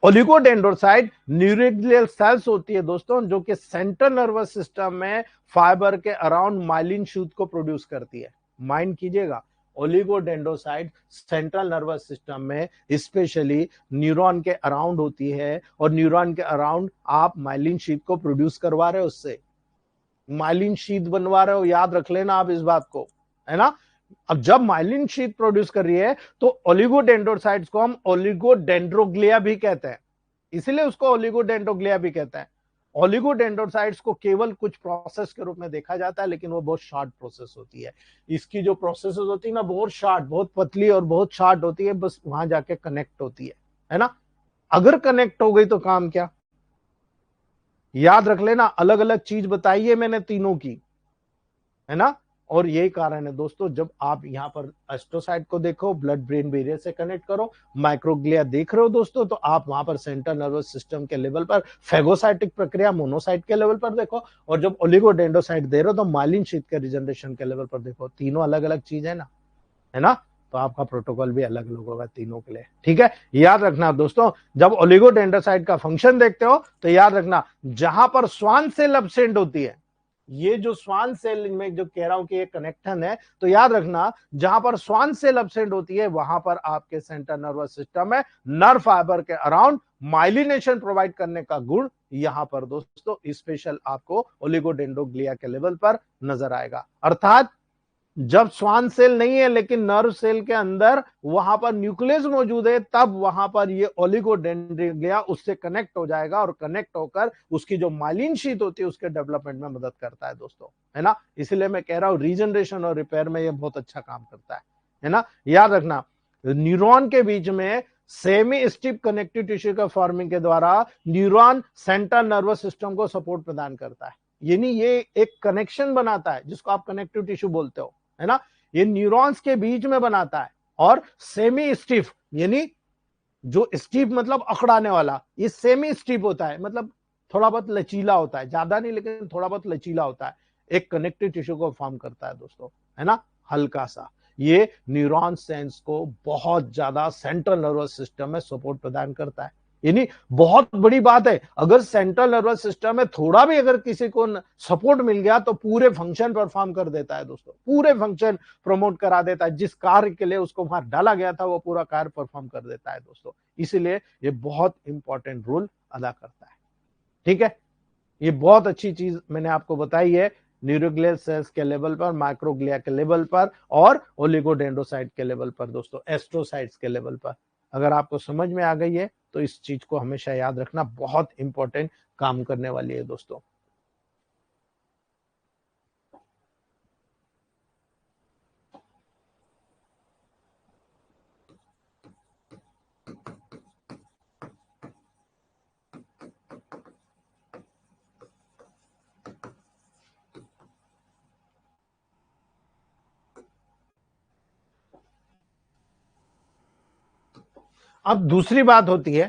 ओलिगोडेंड्रोसाइट न्यूक्लियल सेल्स होती है दोस्तों, जो कि सेंट्रल नर्वस सिस्टम में फाइबर के अराउंड माइलिन शूट को प्रोड्यूस करती है। माइंड कीजिएगा, ओलिगोडेंड्रोसाइट सेंट्रल नर्वस सिस्टम में स्पेशली न्यूरॉन के अराउंड होती है, और न्यूरॉन के अराउंड आप माइलिन शीट को प्रोड्यूस करवा रहे हो, उससे माइलिन शीट बनवा रहे हो। याद रख लेना आप इस बात को, है ना। अब जब माइलिन शीट प्रोड्यूस कर रही है तो ओलिगोडेंड्रोसाइट्स को हम ओलिगोडेंड्रोग्लिया भी कहते हैं, इसीलिए उसको ओलिगोडेंड्रोग्लिया भी कहते हैं। ओलिगोडेंड्रोसाइट्स को केवल कुछ प्रोसेस के रूप में देखा जाता है, लेकिन वो बहुत शॉर्ट प्रोसेस होती है। इसकी जो प्रोसेस होती है ना, बहुत शॉर्ट, बहुत पतली और बहुत शॉर्ट होती है, बस वहां जाके कनेक्ट होती है ना। अगर कनेक्ट हो गई तो काम क्या, याद रख लेना, अलग अलग चीज बताई है मैंने तीनों की, है ना। और यही कारण है दोस्तों, जब आप यहां पर एस्ट्रोसाइट को देखो, ब्लड ब्रेन बैरियर से कनेक्ट करो, माइक्रोग्लिया देख रहे हो दोस्तों, तो आप वहां पर सेंट्रल नर्वस सिस्टम के लेवल पर फेगोसाइटिक प्रक्रिया मोनोसाइट के लेवल पर देखो, और जब ओलिगोडेंड्रोसाइट दे रहे हो तो माइलिन शीट के रिजनरेशन के लेवल पर देखो। तीनों अलग अलग चीज है ना। तो आपका प्रोटोकॉल भी अलग अलग होगा तीनों के लिए। ठीक है, याद रखना दोस्तों, जब ओलिगोडेंड्रोसाइट का फंक्शन देखते हो तो याद रखना, जहां पर स्वान सेल एब्सेंट होती है, ये जो स्वान सेल में जो कह रहा हूं कि ये कनेक्शन है, तो याद रखना, जहां पर स्वान सेल एब्सेंट होती है वहां पर आपके सेंट्रल नर्वस सिस्टम में नर्व फाइबर के अराउंड माइलिनेशन प्रोवाइड करने का गुण यहां पर दोस्तों स्पेशल आपको ओलिगोडेंड्रोग्लिया के लेवल पर नजर आएगा। अर्थात जब स्वान सेल नहीं है लेकिन नर्व सेल के अंदर वहां पर न्यूक्लियस मौजूद है, तब वहां पर ये ओलिगोडेंड्रोग्लिया उससे कनेक्ट हो जाएगा, और कनेक्ट होकर उसकी जो माइलिन शीट होती है उसके डेवलपमेंट में मदद करता है दोस्तों, है ना। इसलिए मैं कह रहा हूं रीजनरेशन और रिपेयर में ये बहुत अच्छा काम करता है ना। याद रखना, न्यूरॉन के बीच में सेमी स्टिफ कनेक्टिव टिश्यू के फॉर्मिंग के द्वारा न्यूरॉन सेंट्रल नर्वस सिस्टम को सपोर्ट प्रदान करता है, यानी ये एक कनेक्शन बनाता है जिसको आप कनेक्टिव टिश्यू बोलते हो, है ना। ये न्यूरॉन्स के बीच में बनाता है, और सेमी स्टिफ यानी जो स्टिफ मतलब अकड़ाने वाला, ये सेमी स्टिफ होता है, मतलब थोड़ा बहुत लचीला होता है, ज्यादा नहीं लेकिन थोड़ा बहुत लचीला होता है, एक कनेक्टिव टिश्यू को फॉर्म करता है दोस्तों, है ना, हल्का सा। ये न्यूरॉन सेल्स को बहुत ज्यादा सेंट्रल नर्वस सिस्टम में सपोर्ट प्रदान करता है। यानी बहुत बड़ी बात है, अगर सेंट्रल नर्वस सिस्टम में थोड़ा भी अगर किसी को सपोर्ट मिल गया तो पूरे फंक्शन परफॉर्म कर देता है दोस्तों, पूरे फंक्शन प्रमोट करा देता है, जिस कार्य के लिए उसको वहां डाला गया था वो पूरा कार्य परफॉर्म कर देता है दोस्तों। इसीलिए ये बहुत इंपॉर्टेंट रोल अदा करता है। ठीक है, ये बहुत अच्छी चीज मैंने आपको बताई है, न्यूरोग्लियल सेल्स के लेवल पर, माइक्रोग्लिया के लेवल पर और ओलिगोडेंड्रोसाइट के लेवल पर दोस्तों, एस्ट्रोसाइट्स के लेवल पर। अगर आपको समझ में आ गई है तो इस चीज को हमेशा याद रखना, बहुत इंपॉर्टेंट काम करने वाली है दोस्तों। अब दूसरी बात होती है,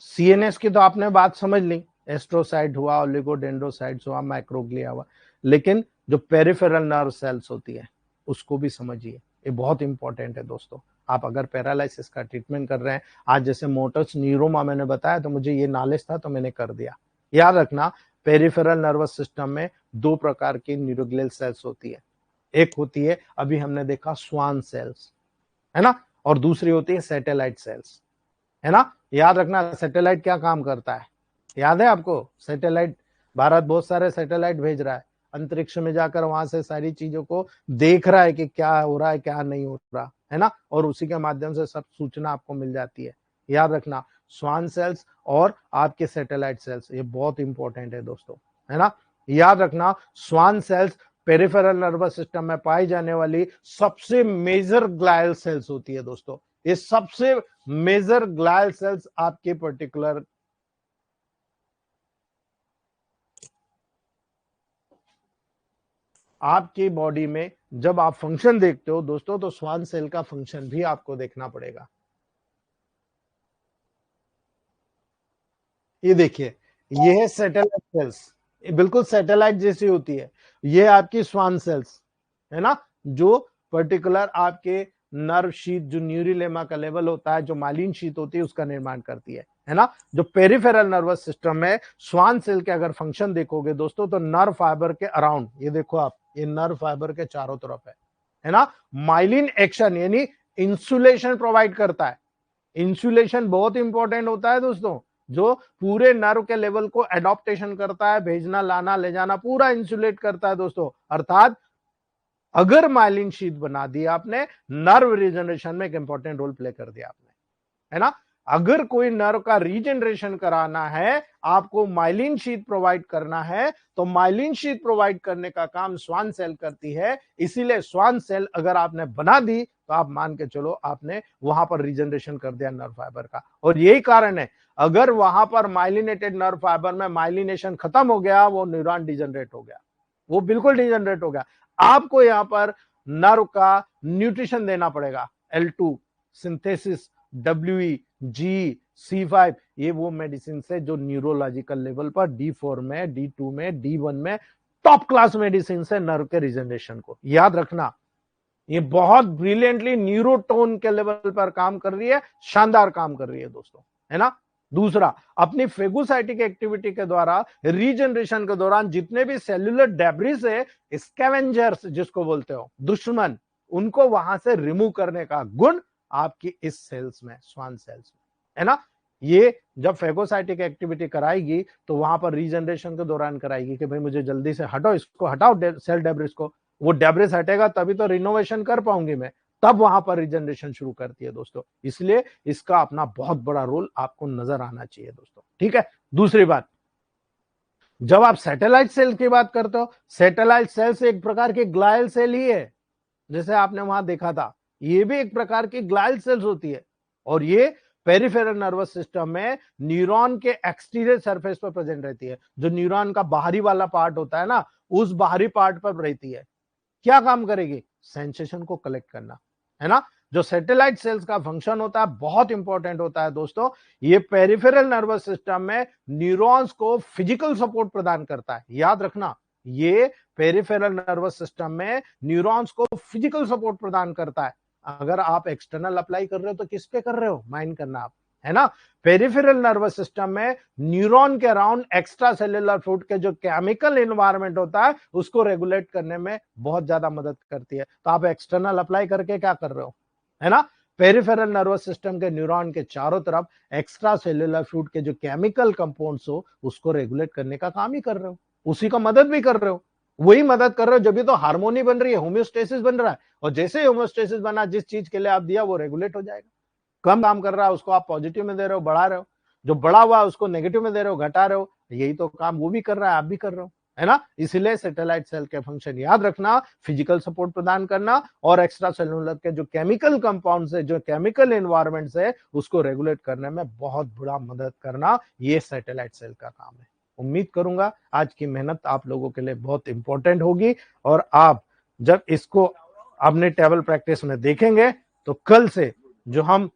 सीएनएस की तो आपने बात समझ ली, एस्ट्रोसाइट हुआ, ओलिगोडेंड्रोसाइट्स हुआ, माइक्रोग्लिया हुआ, लेकिन जो पेरिफेरल नर्व सेल्स होती है उसको भी समझिए, ये बहुत इंपॉर्टेंट है दोस्तों। आप अगर पैरालिसिस का ट्रीटमेंट कर रहे हैं, आज जैसे मोटर्स न्यूरोमा मैंने बताया तो मुझे ये नॉलेज था तो मैंने कर दिया। याद रखना, पेरिफेरल नर्वस सिस्टम में दो प्रकार की न्यूरोग्लियल सेल्स होती है, एक होती है अभी हमने देखा स्वान सेल्स, है ना, और दूसरी होती है सैटेलाइट सेल्स, है ना। याद रखना सैटेलाइट क्या काम करता है, याद है आपको, सैटेलाइट, भारत बहुत सारे सैटेलाइट भेज रहा है अंतरिक्ष में, जाकर वहां से सारी चीजों को देख रहा है कि क्या हो रहा है क्या नहीं हो रहा है ना, और उसी के माध्यम से सब सूचना आपको मिल जाती है। याद रखना, स्वान सेल्स और आपके सैटेलाइट सेल्स, ये बहुत इंपॉर्टेंट है दोस्तों, है ना। याद रखना, Schwann cells peripheral nervous system में पाई जाने वाली सबसे मेजर ग्लायल सेल्स होती है दोस्तों। ये सबसे मेजर ग्लायल सेल्स आपके पर्टिकुलर आपकी बॉडी में जब आप फंक्शन देखते हो दोस्तों, तो स्वान सेल का फंक्शन भी आपको देखना पड़ेगा। ये देखिए, ये है सैटेलाइट सेल्स, ये बिल्कुल सैटेलाइट जैसी होती है, ये आपकी स्वान सेल्स, है ना, जो पर्टिकुलर आपके नर्व शीथ, जो न्यूरिलेमा का लेवल होता है, जो माइलिन शीथ होती है, उसका निर्माण करती है ना। जो पेरिफेरल नर्वस सिस्टम में स्वान सेल के अगर फंक्शन देखोगे दोस्तों, तो नर्व फाइबर के अराउंड, ये देखो आप, ये नर्व फाइबर के चारों तरफ है ना, माइलिन एक्शन यानी इंसुलेशन प्रोवाइड करता है। इंसुलेशन बहुत इंपॉर्टेंट होता है दोस्तों, जो पूरे नर्व के लेवल को एडॉप्टेशन करता है, भेजना लाना ले जाना पूरा इंसुलेट करता है दोस्तों। अर्थात अगर माइलिन शीथ बना दी आपने, नर्व रीजनरेशन में एक इंपॉर्टेंट रोल प्ले कर दिया आपने, है ना। अगर कोई नर्व का रीजनरेशन कराना है, आपको माइलिन शीथ प्रोवाइड करना है, तो माइलिन शीथ प्रोवाइड करने का काम स्वान सेल करती है। इसीलिए स्वान सेल अगर आपने बना दी तो आप मान के चलो आपने वहां पर रीजनरेशन कर दिया नर्व फाइबर का। और यही कारण है, अगर वहां पर माइलिनेटेड नर्व फाइबर में माइलिनेशन खत्म हो गया, वो न्यूरॉन डिजनरेट हो गया, वो बिल्कुल डिजनरेट हो गया। आपको यहां पर नर्व का न्यूट्रिशन देना पड़ेगा, L2 synthesis, WE, G, C5, ये वो मेडिसिन है जो न्यूरोलॉजिकल लेवल पर D4 में, D2 में, D1 में टॉप क्लास मेडिसिन है नर्व के रिजनरेशन को। याद रखना, ये बहुत ब्रिलियंटली न्यूरोटोन के लेवल पर काम कर रही है, शानदार काम कर रही है दोस्तों, है ना। दूसरा, अपनी फेगोसाइटिक एक्टिविटी के द्वारा रीजनरेशन के दौरान जितने भी सेल्यूलर डेब्रिस है, स्कैवेंजर्स जिसको बोलते हो, दुश्मन, उनको वहां से रिमूव करने का गुण आपकी इस सेल्स में, स्वान सेल्स में, है ना। ये जब फेगोसाइटिक एक्टिविटी कराएगी तो वहां पर रीजनरेशन के दौरान कराएगी कि भाई मुझे जल्दी से हटाओ, इसको हटाओ सेल डेब्रिस को, वो डेब्रिस हटेगा तभी तो रिनोवेशन कर पाऊंगी मैं, तब वहां पर रीजनरेशन शुरू करती है दोस्तों। इसलिए इसका अपना बहुत बड़ा रोल आपको नजर आना चाहिए दोस्तों, ठीक है। दूसरी बात, जब आप सैटेलाइट सेल की बात करते हो, सैटेलाइट सेल से एक प्रकार की ग्लायल सेल ही है, जैसे आपने वहां देखा था, ये भी एक प्रकार की ग्लायल सेल्स होती है, और ये पेरिफेरल नर्वस सिस्टम में न्यूरॉन के एक्सटीरियर सरफेस पर प्रेजेंट रहती है। जो न्यूरॉन का बाहरी वाला पार्ट होता है ना, उस बाहरी पार्ट पर रहती है। क्या काम करेगी, सेंसेशन को कलेक्ट करना, है ना। जो सैटेलाइट सेल्स का फंक्शन होता है बहुत इंपॉर्टेंट होता है दोस्तों, ये पेरिफेरल नर्वस सिस्टम में न्यूरॉन्स को फिजिकल सपोर्ट प्रदान करता है। याद रखना, ये पेरिफेरल नर्वस सिस्टम में न्यूरॉन्स को फिजिकल सपोर्ट प्रदान करता है। अगर आप एक्सटर्नल अप्लाई कर रहे हो तो किस पे कर रहे हो, माइंड करना आप, है ना। पेरिफेरल नर्वस सिस्टम में न्यूरॉन के अराउंड एक्स्ट्रा सेल्युलर फ्लूइड के जो केमिकल एनवायरनमेंट होता है उसको रेगुलेट करने में बहुत ज्यादा मदद करती है। तो आप एक्सटर्नल अप्लाई करके क्या कर रहे हो, है ना। पेरिफेरल नर्वस सिस्टम के न्यूरॉन के चारों तरफ एक्स्ट्रा सेल्युलर फ्लूइड के जो केमिकल कंपाउंड्स हो उसको रेगुलेट करने का काम ही कर रहे हो, उसी का मदद भी कर रहे हो, वही मदद कर रहे हो। जब भी तो हार्मोनी बन रही है, होम्योस्टेसिस बन रहा है, और जैसे ही होम्योस्टेसिस बना, जिस चीज के लिए आप दिया वो रेगुलेट हो जाएगा। कम काम कर रहा है उसको आप पॉजिटिव में दे रहे हो, बढ़ा रहे हो, जो बढ़ा हुआ है उसको नेगेटिव में दे रहे हो, घटा रहे हो। यही तो काम वो भी कर रहा है, आप भी कर रहे हो, है ना। इसलिए सैटेलाइट सेल के फंक्शन याद रखना, फिजिकल सपोर्ट प्रदान करना और एक्स्ट्रा सेलुलर के जो केमिकल कंपाउंड है, जो केमिकल एनवायरमेंट है, उसको रेगुलेट करने में बहुत बड़ा मदद करना, ये सैटेलाइट सेल का काम है। उम्मीद करूंगा आज की मेहनत आप लोगों के लिए बहुत इंपॉर्टेंट होगी, और आप जब इसको अपने टेबल प्रैक्टिस में देखेंगे तो कल से जो हम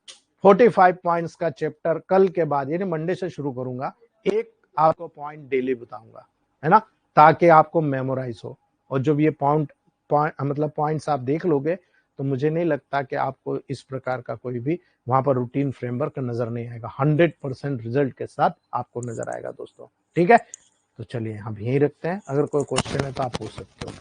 45 पॉइंट्स का चैप्टर कल के बाद यानी मंडे से शुरू करूंगा, एक आपको पॉइंट डेली बताऊंगा, है ना, ताकि आपको मेमोराइज हो। और जब ये मतलब पॉइंट्स आप देख लोगे तो मुझे नहीं लगता कि आपको इस प्रकार का कोई भी वहां पर रूटीन फ्रेमवर्क नजर नहीं आएगा। 100% रिजल्ट के साथ आपको नजर आएगा दोस्तों, ठीक है। तो चलिए हम यहीं रखते हैं, अगर कोई क्वेश्चन है तो आप पूछ सकते हो।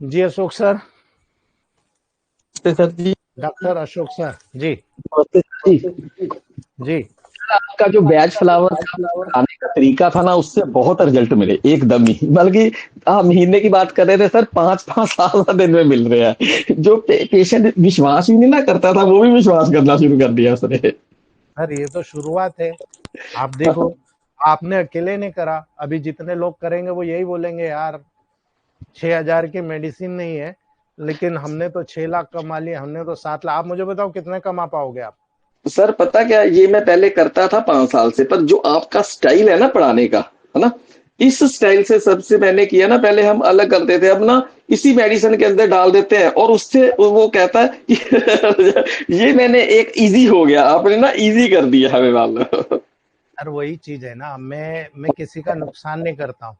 जी अशोक सर। सर जी, डॉक्टर अशोक सर जी। जी जी आपका जो बैच फ्लावर आने का तरीका था ना, उससे बहुत रिजल्ट मिले एकदम ही। बल्कि आप महीने की बात कर रहे थे सर, 5-5 दिन में मिल रहे हैं। जो पेशेंट विश्वास ही नहीं ना करता था, वो भी विश्वास करना शुरू कर दिया उसने। सर ये तो शुरुआत है, आप देखो, आपने अकेले ने करा, अभी जितने लोग करेंगे वो यही बोलेंगे यार 6,000 की मेडिसिन नहीं है, लेकिन हमने तो 6 लाख कमा लिया, हमने तो 7 लाख। आप मुझे बताओ कितने कमा पाओगे आप। सर पता क्या, ये मैं पहले करता था 5 साल से, पर जो आपका स्टाइल है ना पढ़ाने का, है ना, इस स्टाइल से सबसे मैंने किया ना, पहले हम अलग करते थे, अब ना इसी मेडिसिन के अंदर डाल देते हैं और उससे वो कहता है ये मैंने एक इजी हो गया, आपने ना इजी कर दिया हमें मालूम। सर वही चीज है ना, मैं किसी का नुकसान नहीं करता हूँ,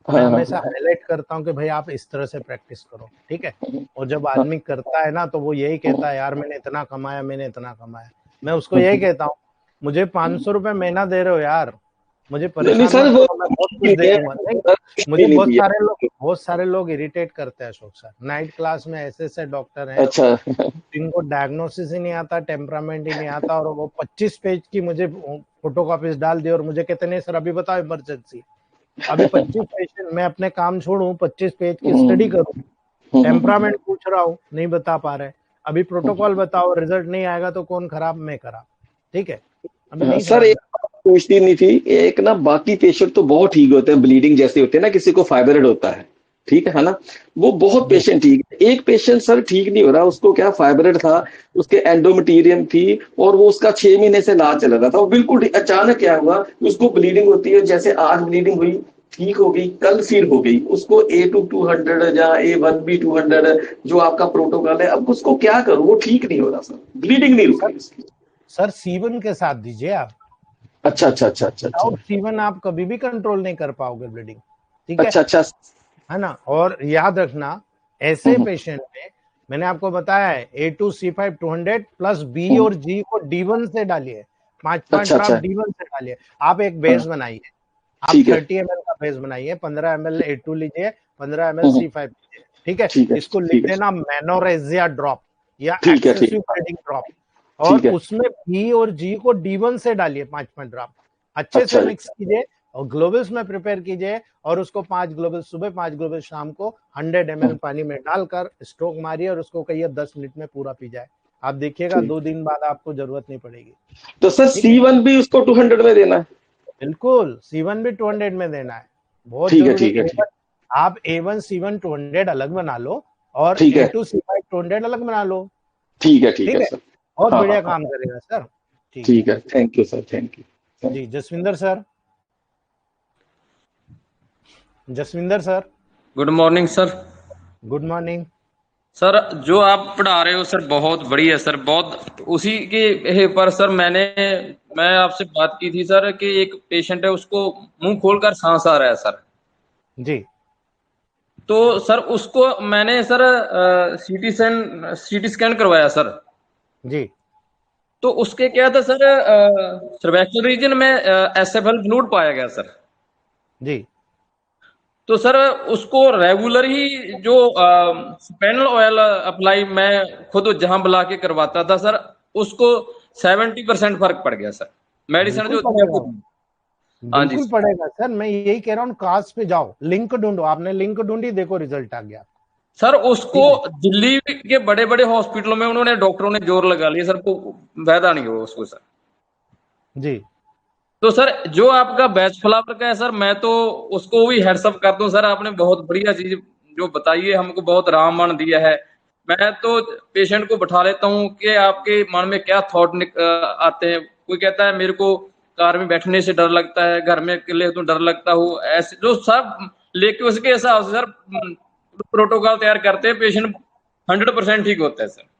मैं हाँ हमेशा हाँ हाईलाइट करता हूँ कि भाई आप इस तरह से प्रैक्टिस करो, ठीक है। और जब आदमी करता है ना तो वो यही कहता है यार मैंने इतना कमाया, मैंने इतना कमाया। मैं उसको यही कहता हूँ, मुझे 500 रुपए महीना दे रहे हो यार, मुझे नहीं परेशान सर, मत वो करो, मैं बहुत कुछ दे दूंगा। नहीं, मुझे नहीं दिया। बहुत सारे लोग इरिटेट करते हैं अशोक सर। नाइट क्लास में ऐसे ऐसे डॉक्टर हैं अच्छा जिनको डायग्नोसिस ही नहीं आता, टेम्परामेंट ही नहीं आता, और वो 25 पेज की मुझे फोटोकॉपीज डाल दी, और मुझे कितने सर अभी बताओ इमरजेंसी, अभी 25 पेज मैं अपने काम छोड़ू, 25 पेज की स्टडी करूं, टेम्परामेंट पूछ रहा हूँ नहीं बता पा रहे, अभी प्रोटोकॉल बताओ, रिजल्ट नहीं आएगा तो कौन खराब, मैं खराब, ठीक है, अभी नहीं सर समझ एक में। बात पूछती नहीं थी, एक ना बाकी पेशेंट तो बहुत ठीक होते हैं, ब्लीडिंग जैसे होते हैं ना, किसी को फाइब्रॉइड होता है, ठीक है ना, वो बहुत जी पेशेंट ठीक है। एक पेशेंट सर ठीक नहीं हो रहा, उसको क्या फाइब्रॉइड था, उसके एंडोमेटेरियम थी, और वो उसका 6 महीने से इलाज चल रहा था, वो बिल्कुल अचानक क्या हुआ, उसको ब्लीडिंग होती है, जैसे आज ब्लीडिंग हुई, ठीक हो गई, कल फिर हो गई, उसको A200 या A1B200 जो आपका प्रोटोकॉल है, अब उसको क्या करूं, वो ठीक नहीं हो रहा सर, ब्लीडिंग नहीं रुक सर, रही उसकी। सर C1 के साथ दीजिए आप, अच्छा अच्छा अच्छा अच्छा अच्छा विदाउट C1 आप कभी भी कंट्रोल नहीं कर पाओगे ब्लीडिंग, ठीक अच्छा अच्छा। है ना। और याद रखना ऐसे पेशेंट में मैंने आपको बताया है A2C5 200 प्लस बी और जी को D1 से डालिए, 5 अच्छा ड्रॉप अच्छा। D1 से डालिए। आप एक बेस बनाइए, आप ठीक है 30 ml का बेस बनाइए, 15 ml A2 लीजिए, 15 ml C5 लीजिए, ठीक है। ठीक है इसको लिख ठीक है देना मेनोरेजिया ड्रॉप या ठीक है एक्सेसिव ब्लीडिंग ड्रॉप, और ठीक है। उसमें बी और जी को D1 से डालिए, 5 ड्रॉप अच्छे से अच्छा मिक्स कीजिए और ग्लोबल्स में प्रिपेयर कीजिए, और उसको 5 ग्लोबल सुबह, 5 ग्लोबल शाम को 100 ml पानी में डालकर स्ट्रोक मारिए, और उसको कहिए 10 मिनट में पूरा पी जाए। आप देखिएगा ठीक। 2 दिन बाद आपको जरूरत नहीं पड़ेगी, तो सर ठीक है। C1 भी उसको 200 में देना है? बिल्कुल C1 भी 200 में देना है, बहुत ठीक है जरूरी। ठीक है ठीक। A1 आप A1 C1 200 अलग बना लो, और ठीक है A2 C5 200 अलग बना लो, ठीक है ठीक है। सर। बहुत हाँ हाँ बढ़िया हाँ, काम करेगा सर। ठीक है ठीक है, thank you sir, thank you. जी। Jasvinder sir, Jasvinder sir, good morning sir. Good morning. Sir जो आप पढ़ा रहे हो सर बहुत बढ़िया सर, बहुत उसी के हे पर सर मैं आपसे बात की थी सर कि एक पेशेंट है उसको मुंह खोलकर सांस आ रहा है सर। जी तो सर उसको मैंने सर सीटी स्कैन करवाया सर। जी तो उसके क्या था सर, सर्वैक्सल रीजन में एसएफएल फ्लूइड पाया गया सर। जी तो सर उसको रेगुलर ही जो स्पेनल ऑयल अप्लाई मैं खुद जहां बुला के करवाता था सर, उसको 70% फर्क पड़ गया सर, मेडिसिन बिल्कुल जो थी पड़ेगा, आपको। हाँ जी बिल्कुल सर। पड़ेगा सर। मैं यही कह रहा हूँ, कास पे जाओ, लिंक ढूंढो। आपने लिंक ढूंढी, देखो रिजल्ट आ गया। सर उसको ठीक है दिल्ली के बड़े बड़े हॉस्पिटलों में उन्होंने डॉक्टरों ने जोर लगा लिया सर, को फायदा नहीं हुआ उसको सर। जी। तो सर जो आपका बैच फ्लावर का है सर, मैं तो उसको भी हेड्सअप करता हूँ सर, आपने बहुत बढ़िया चीज जो बताई है हमको, बहुत रामबाण दिया है। मैं तो पेशेंट को बैठा लेता हूँ कि आपके मन में क्या थॉट आते हैं। कोई कहता है मेरे को कार में बैठने से डर लगता है, घर में अकेले तो डर लगता हूँ, ऐसे जो सब लेके उसके हिसाब से सर प्रोटोकॉल तैयार करते हैं, पेशेंट 100% ठीक होता है सर।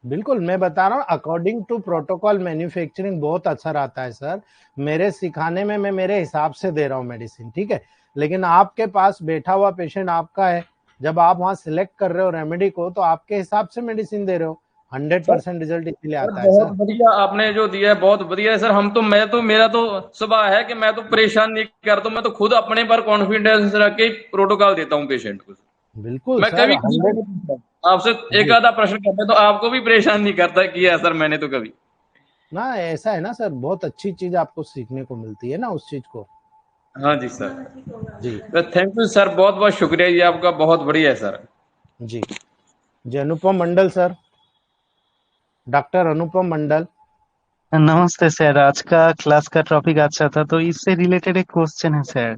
बिल्कुल, मैं बता रहा हूँ, अकॉर्डिंग टू प्रोटोकॉल मैन्युफैक्चरिंग बहुत असर आता है सर। मेरे सिखाने में मैं मेरे हिसाब से दे रहा हूँ मेडिसिन, ठीक है। लेकिन आपके पास बैठा हुआ पेशेंट आपका है, जब आप वहां सिलेक्ट कर रहे हो रेमेडी को, तो आपके हिसाब से मेडिसिन दे रहे हो। 100% रिजल्ट इसीलिए सर आता है बहुत सर। बढ़िया आपने जो दिया है, बहुत बढ़िया है सर। मेरा तो स्वभाव है कि मैं तो परेशान नहीं करता हूं, मैं तो खुद अपने पर कॉन्फिडेंस रख के प्रोटोकॉल देता हूँ पेशेंट को। बिल्कुल मैं सर, कभी किसी को 100। नहीं पूछता। आपसे एक जी आधा प्रश्न करते तो आपको भी परेशान नहीं करता किया है सर मैंने तो कभी। ना, ऐसा है ना सर, बहुत अच्छी चीज आपको सीखने को मिलती है ना उस चीज को। हाँ जी सर। जी थैंक यू सर, बहुत बहुत शुक्रिया, ये आपका बहुत बढ़िया है सर। जी जी। Anupam Mandal sir, doctor Anupam Mandal. नमस्ते सर। आज का क्लास का टॉपिक अच्छा था, तो इससे रिलेटेड एक क्वेश्चन है सर।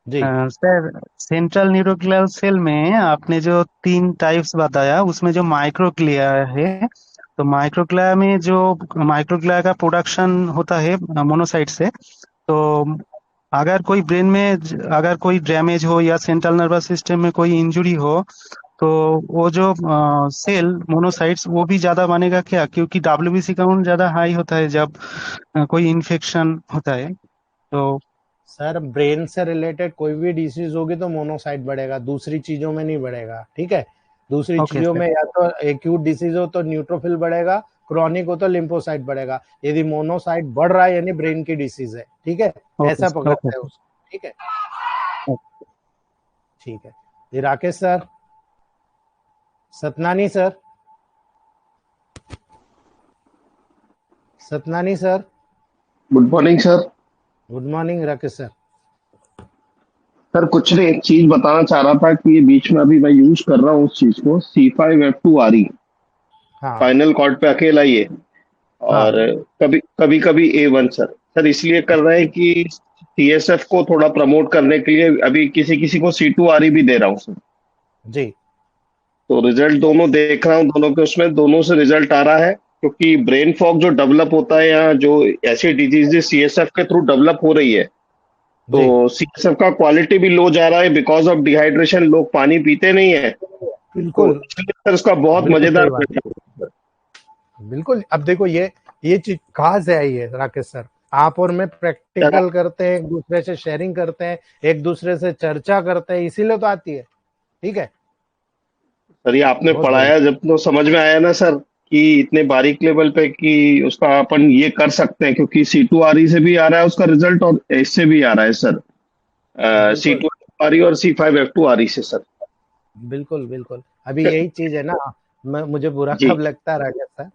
जी सर, सेंट्रल न्यूरोग्लियल सेल में आपने जो 3 टाइप्स बताया, उसमें जो माइक्रोग्लिया है, तो माइक्रोग्लिया में जो माइक्रोग्लिया का प्रोडक्शन होता है मोनोसाइट से, तो अगर कोई ब्रेन में अगर कोई डैमेज हो या सेंट्रल नर्वस सिस्टम में कोई इंजुरी हो, तो वो जो सेल मोनोसाइट्स वो भी ज्यादा बनेगा क्या? क्योंकि डब्ल्यूबीसी काउंट ज्यादा हाई होता है जब कोई इन्फेक्शन होता है। तो सर, ब्रेन से रिलेटेड कोई भी डिसीज होगी तो मोनोसाइट बढ़ेगा, दूसरी चीजों में नहीं बढ़ेगा, ठीक है। दूसरी ओके चीजों सर। में या तो एक्यूट डिसीज हो तो न्यूट्रोफिल बढ़ेगा, क्रॉनिक हो तो लिम्फोसाइट बढ़ेगा। यदि मोनोसाइट बढ़ रहा है यानी ब्रेन की डिसीज है, ठीक है। ओके ऐसा ओके पकड़ते हैं उसको, ठीक है। ठीक है जी। Rakesh sir, Satnani sir, Satnani sir. Good morning sir. Good morning Rakesh sir. Sir कुछ नहीं, एक चीज बताना चाह रहा था कि ये बीच में अभी मैं यूज कर रहा हूँ उस चीज को, C5F2RE, हाँ फाइनल कॉर्ड पे अकेला ही है। हाँ और कभी कभी कभी A1 सर। सर इसलिए कर रहे हैं कि CSF को थोड़ा प्रमोट करने के लिए अभी किसी किसी को C2RE भी दे रहा हूँ सर। जी। तो रिजल्ट दोनों देख रहा हूँ, दोनों के उसमें दोनों से रिजल्ट आ रहा है। क्योंकि ब्रेन फॉग जो डेवलप होता है या जो ऐसी डिजीज CSF के थ्रू डेवलप हो रही है, तो जी CSF का क्वालिटी भी लो जा रहा है बिकॉज ऑफ डिहाइड्रेशन। लोग पानी पीते नहीं है, तो बिल्कुल, इसलिए सर उसका बहुत बिल्कुल मजेदार सही बात। बिल्कुल। अब देखो, ये चीज कहाँ से आई है राकेश सर? आप और मैं सर प्रैक्टिकल करते हैं, एक दूसरे से शेयरिंग करते हैं, एक दूसरे से चर्चा करते हैं, इसीलिए तो आती है, ठीक है। ये आपने बहुत पढ़ाया बढ़िया। जब तो समझ में आया ना सर, कि इतने बारीक लेवल पे कि उसका अपन ये कर सकते हैं। क्योंकि C2RE से भी आ रहा है उसका रिजल्ट, और इससे भी आ रहा है सर, बिल्कुल C2RE और C5F2RE से सर। बिल्कुल बिल्कुल। अभी यही चीज है ना, मुझे बुरा जी कब लगता है राकेश सर,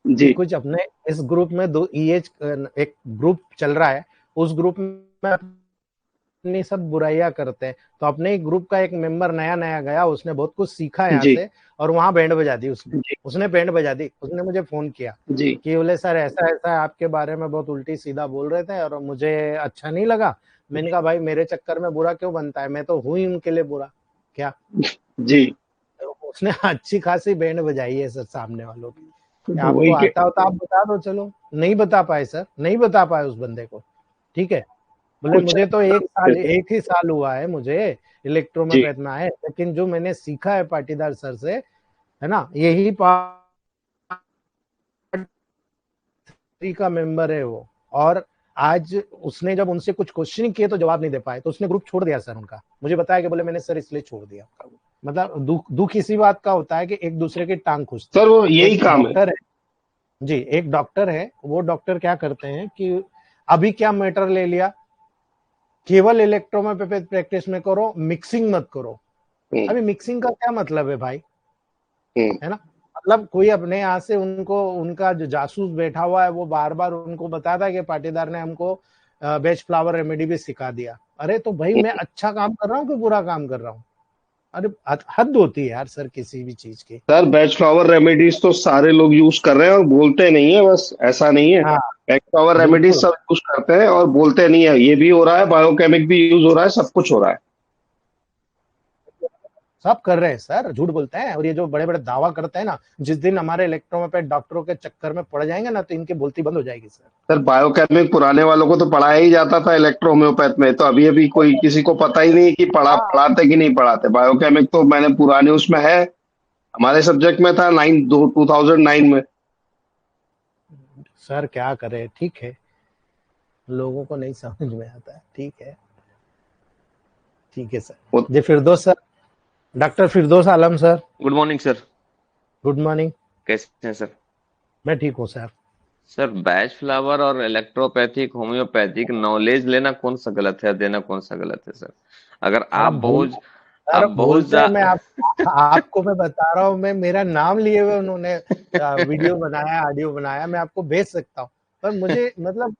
कि जी कुछ अपने इस ग्रुप में दो ईएच, एक ग्रुप चल रहा है, उस ग्रुप में अपनी सब बुराइयां करते हैं। तो अपने ही ग्रुप का एक मेंबर नया नया गया, उसने बहुत कुछ सीखा यहाँ जी से, और वहां बैंड बजा दी उसने। जी उसने बैंड बजा दी, उसने मुझे फोन किया जी कि बोले सर ऐसा ऐसा है, आपके बारे में बहुत उल्टी सीधा बोल रहे थे और मुझे अच्छा नहीं लगा। मैंने कहा भाई, मेरे चक्कर में बुरा क्यों बनता है, मैं तो हूं ही उनके लिए बुरा क्या। जी। तो उसने अच्छी खासी बैंड बजाई है सर सामने वालों की। आपको वही के आता हो तो आप बता दो, चलो। नहीं बता पाए सर, नहीं बता पाए उस बंदे को, ठीक है। बोले कुछ मुझे तो एक ही साल हुआ है मुझे जी इलेक्ट्रोमैथ में आए, लेकिन जो मैंने सीखा है पाटीदार सर से, है ना, यही पार्टी का मेंबर है वो। और आज उसने जब उनसे कुछ क्वेश्चन किए तो जवाब नहीं दे पाए, तो उसने ग्रुप छोड़ दिया सर उनका। मुझे बताया कि बोले मैंने सर इसलिए छोड़ दिया। मतलब दुख इसी बात का होता है कि एक दूसरे की टांग खींचते सर, हैं। वो यही एक काम है। डॉक्टर है जी, एक डॉक्टर है, वो डॉक्टर क्या करते हैं कि अभी क्या मैटर ले लिया, केवल इलेक्ट्रोमैथ प्रैक्टिस में करो, मिक्सिंग मत करो। अभी मिक्सिंग का क्या मतलब है भाई, है ना। मतलब कोई अपने यहाँ से उनको, उनका जो जासूस बैठा हुआ है वो बार बार उनको बताता है कि पाटीदार ने हमको बेच फ्लावर रेमेडी भी सिखा दिया। अरे तो भाई मैं अच्छा काम कर रहा हूँ कि बुरा काम कर रहा हूँ? अरे हद होती है यार सर किसी भी चीज की। सर, बैच फ्लावर रेमेडीज तो सारे लोग यूज कर रहे हैं और बोलते नहीं है, बस ऐसा नहीं है। हाँ बैच फ्लावर रेमेडीज बिल्कुल, सब यूज करते हैं और बोलते नहीं है। ये भी हो रहा है, बायोकेमिक भी यूज हो रहा है, सब कुछ हो रहा है। सब कर रहे हैं सर, झूठ बोलते हैं। और ये जो बड़े बड़े दावा करते हैं ना, जिस दिन हमारे इलेक्ट्रोमैथ डॉक्टरों के चक्कर में पड़ जाएंगे ना, तो इनकी बोलती बंद हो जाएगी सर। सर, बायोकेमिक पुराने वालों को तो पढ़ाया ही जाता था इलेक्ट्रो होम्योपैथ में, तो अभी अभी कोई किसी को पता ही नहीं कि हाँ पढ़ाते कि नहीं पढ़ाते। बायोकेमिक तो मैंने पुराने उसमें है, हमारे सब्जेक्ट में था 2009 में। सर क्या करे, ठीक है, लोगों को नहीं समझ में आता है, ठीक है, ठीक है सर। वो- जी Firdaus sir, doctor Firdaus Alam sir, good morning sir. Good morning. कैसे हैं सर? मैं ठीक हूँ सर। सर, बैच फ्लावर और इलेक्ट्रोपैथिक होम्योपैथिक नॉलेज लेना कौन सा गलत है, देना कौन सा गलत है सर? अगर सर आप सर बहुत बोलते हैं, मैं आपको मैं बता रहा हूँ, मैं मेरा नाम लिए हुए उन्होंने वीडियो बनाया, ऑडियो बनाया, मैं आपको भेज सकता हूँ। पर मुझे मतलब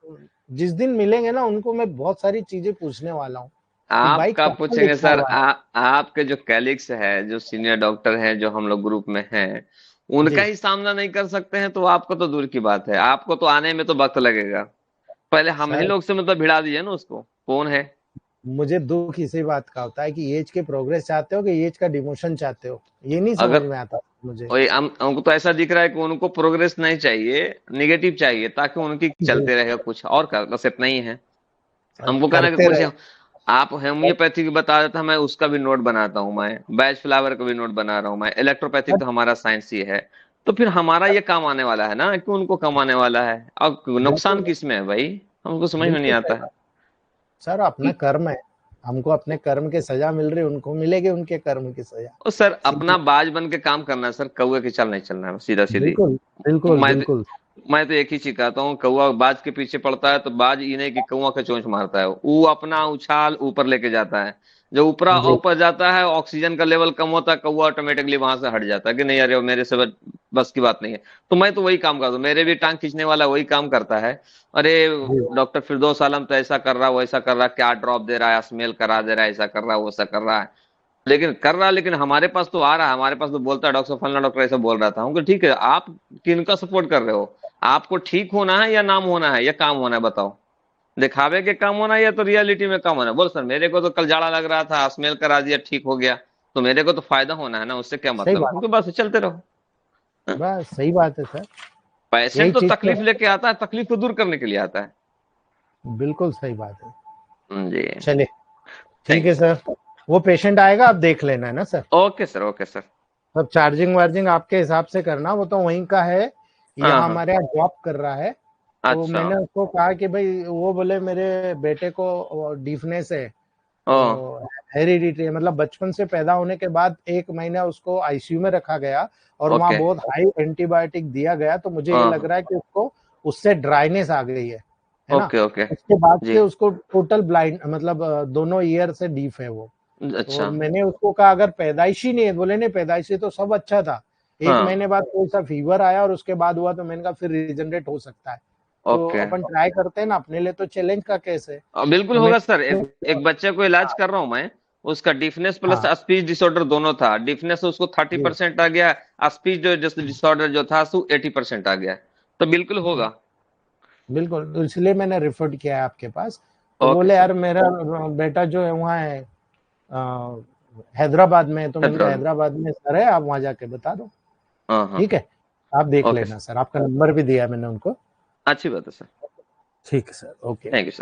जिस दिन मिलेंगे ना उनको मैं बहुत सारी चीजें पूछने वाला हूँ कि भाई आपका कहाँ पूछेंगे लिखा सर, हुआ है। आपके जो कैलिग्स है, जो सीनियर डॉक्टर हैं, जो हम लोग ग्रुप में हैं, उनका जी ही सामना नहीं कर सकते हैं तो आपको तो दूर की बात है, आपको तो आने में तो वक्त लगेगा। पहले हम ही सर, लोग से मतलब भिड़ा दीजिए ना उसको, कौन है। मुझे दुख इसी बात का होता है कि एज के प्रोग्रेस चाहते हो कि एज का डिमोशन चाहते हो, ये नहीं समझ अगर में आता मुझे। वही हमको तो ऐसा दिख रहा है कि उनको प्रोग्रेस नहीं चाहिए, निगेटिव चाहिए, ताकि उनकी जी चलते रहे कुछ और का, बस इतना ही है। सर हमको कहना है कि करते कुछ रहे। आप होम्योपैथी की बता देता, मैं उसका भी नोट बनाता हूँ, मैं बैच फ्लावर का भी नोट बना रहा हूँ, मैं इलेक्ट्रोपैथिक सर, तो हमारा साइंस ही है। तो फिर हमारा ये काम आने वाला है ना कि उनको काम आने वाला है, और नुकसान बिल्कुल, किस में है भाई? हमको समझ में नहीं बिल्कुल आता सही है। बात। सर अपना कर्म है, हमको अपने कर्म की सजा मिल रही है, उनको मिलेगी उनके कर्म की सजा। और सर, सीधी, अपना बाज बन के काम करना है सर, कौवे की चाल नहीं चलना है, सीधा सीधी। बिल्कुल बिल्कुल मैं तो बिल्कुल। मैं तो एक ही चीज कहता हूँ, कौवा बाज के पीछे पड़ता है तो बाज ये नहीं कि कौवा का चोंच मारता है, वो अपना उछाल ऊपर लेके जाता है। जब जी ऊपर जाता है, ऑक्सीजन का लेवल कम होता है, कौवा ऑटोमेटिकली वहां से हट जाता है कि नहीं, अरे मेरे से बस की बात नहीं है। तो मैं तो वही काम करता हूँ, मेरे भी टांग खींचने वाला वही काम करता है। अरे, जी डॉक्टर फिरदौस आलम तो ऐसा कर रहा है, वैसा कर रहा है, क्या ड्रॉप दे रहा है, स्मेल करा दे रहा है, ऐसा कर रहा है, वैसा कर रहा है। लेकिन कर रहा है, लेकिन हमारे पास तो आ रहा है, हमारे पास तो बोलता है डॉक्टर फलना डॉक्टर ऐसा बोल रहा था। हमको ठीक है, आप किनका सपोर्ट कर रहे हो? आपको ठीक होना है या नाम होना है या काम होना है, बताओ। दिखावे के काम होना है या तो रियलिटी में काम होना है? बोल सर, मेरे को तो कल जाड़ा लग रहा था, स्मेल करा दिया, ठीक हो गया, तो मेरे को तो फायदा होना है ना, उससे क्या सही मतलब है? बात, हमको बस चलते रहो। बस सही बात है सर, यही पेशेंट तो चीज तो तकलीफ लेके आता है, तकलीफ को दूर करने के लिए आता है। बिल्कुल सही बात है। जी। चलिए ठीक थैंक यू है सर। सर, वो पेशेंट आएगा, आप देख लेना है ना sir. Okay sir, okay sir. सब चार्जिंग वार्जिंग आपके हिसाब से करना, वो तो वहीं का है, हाँ यहाँ हाँ। हमारे यहाँ जॉब कर रहा है। तो अच्छा। मैंने उसको कहा कि भाई, वो बोले मेरे बेटे को डीफनेस है, ओ। तो हेरिडिटी, मतलब बचपन से पैदा होने के बाद 1 महीना उसको आईसीयू में रखा गया और वहाँ ओके। बहुत हाई एंटीबायोटिक दिया गया। तो मुझे ये लग हाँ। रहा है कि उसको उससे ड्राइनेस आ गई है ना। Okay okay. उसके बाद जी। से उसको टोटल ब्लाइंड, मतलब दोनों ईयर से डीफ है वो। तो अच्छा। मैंने उसको कहा अगर पैदाइशी नहीं है, बोले नहीं पैदाइशी तो सब अच्छा था, 1 महीने हाँ। बाद कोई सा फीवर आया और उसके बाद हुआ, तो मैंने कहा फिर रीजनरेट हो सकता है। तो ओके। अपन ट्राई करते हैं ना, अपने लिए तो चैलेंज का केस है। बिल्कुल तो होगा मैंने सर, एक बच्चे को इलाज कर रहा हूं मैं, उसका डिफनेस प्लस हाँ स्पीच डिसऑर्डर दोनों था। डिफनेस उसको थर्टी जी परसेंट आ गया, स्पीच जो डिसऑर्डर जो था सो 80% आ गया। तो बिल्कुल होगा। बिल्कुल, तो इसलिए मैंने रेफर किया है आपके पास। तो ओके बोले सर। यार मेरा बेटा जो है वहाँ है हैदराबाद में है। तो मैंने कहा हैदराबाद। हैदराबाद में सर है, आप वहाँ जाके बता दो। हाँ हाँ। ठीक है, आप देख ओके लेना सर, आपका नंबर भी दिया है मैंने उनको। अच्छी बात है सर, ठीक है sir, okay. Thank you sir.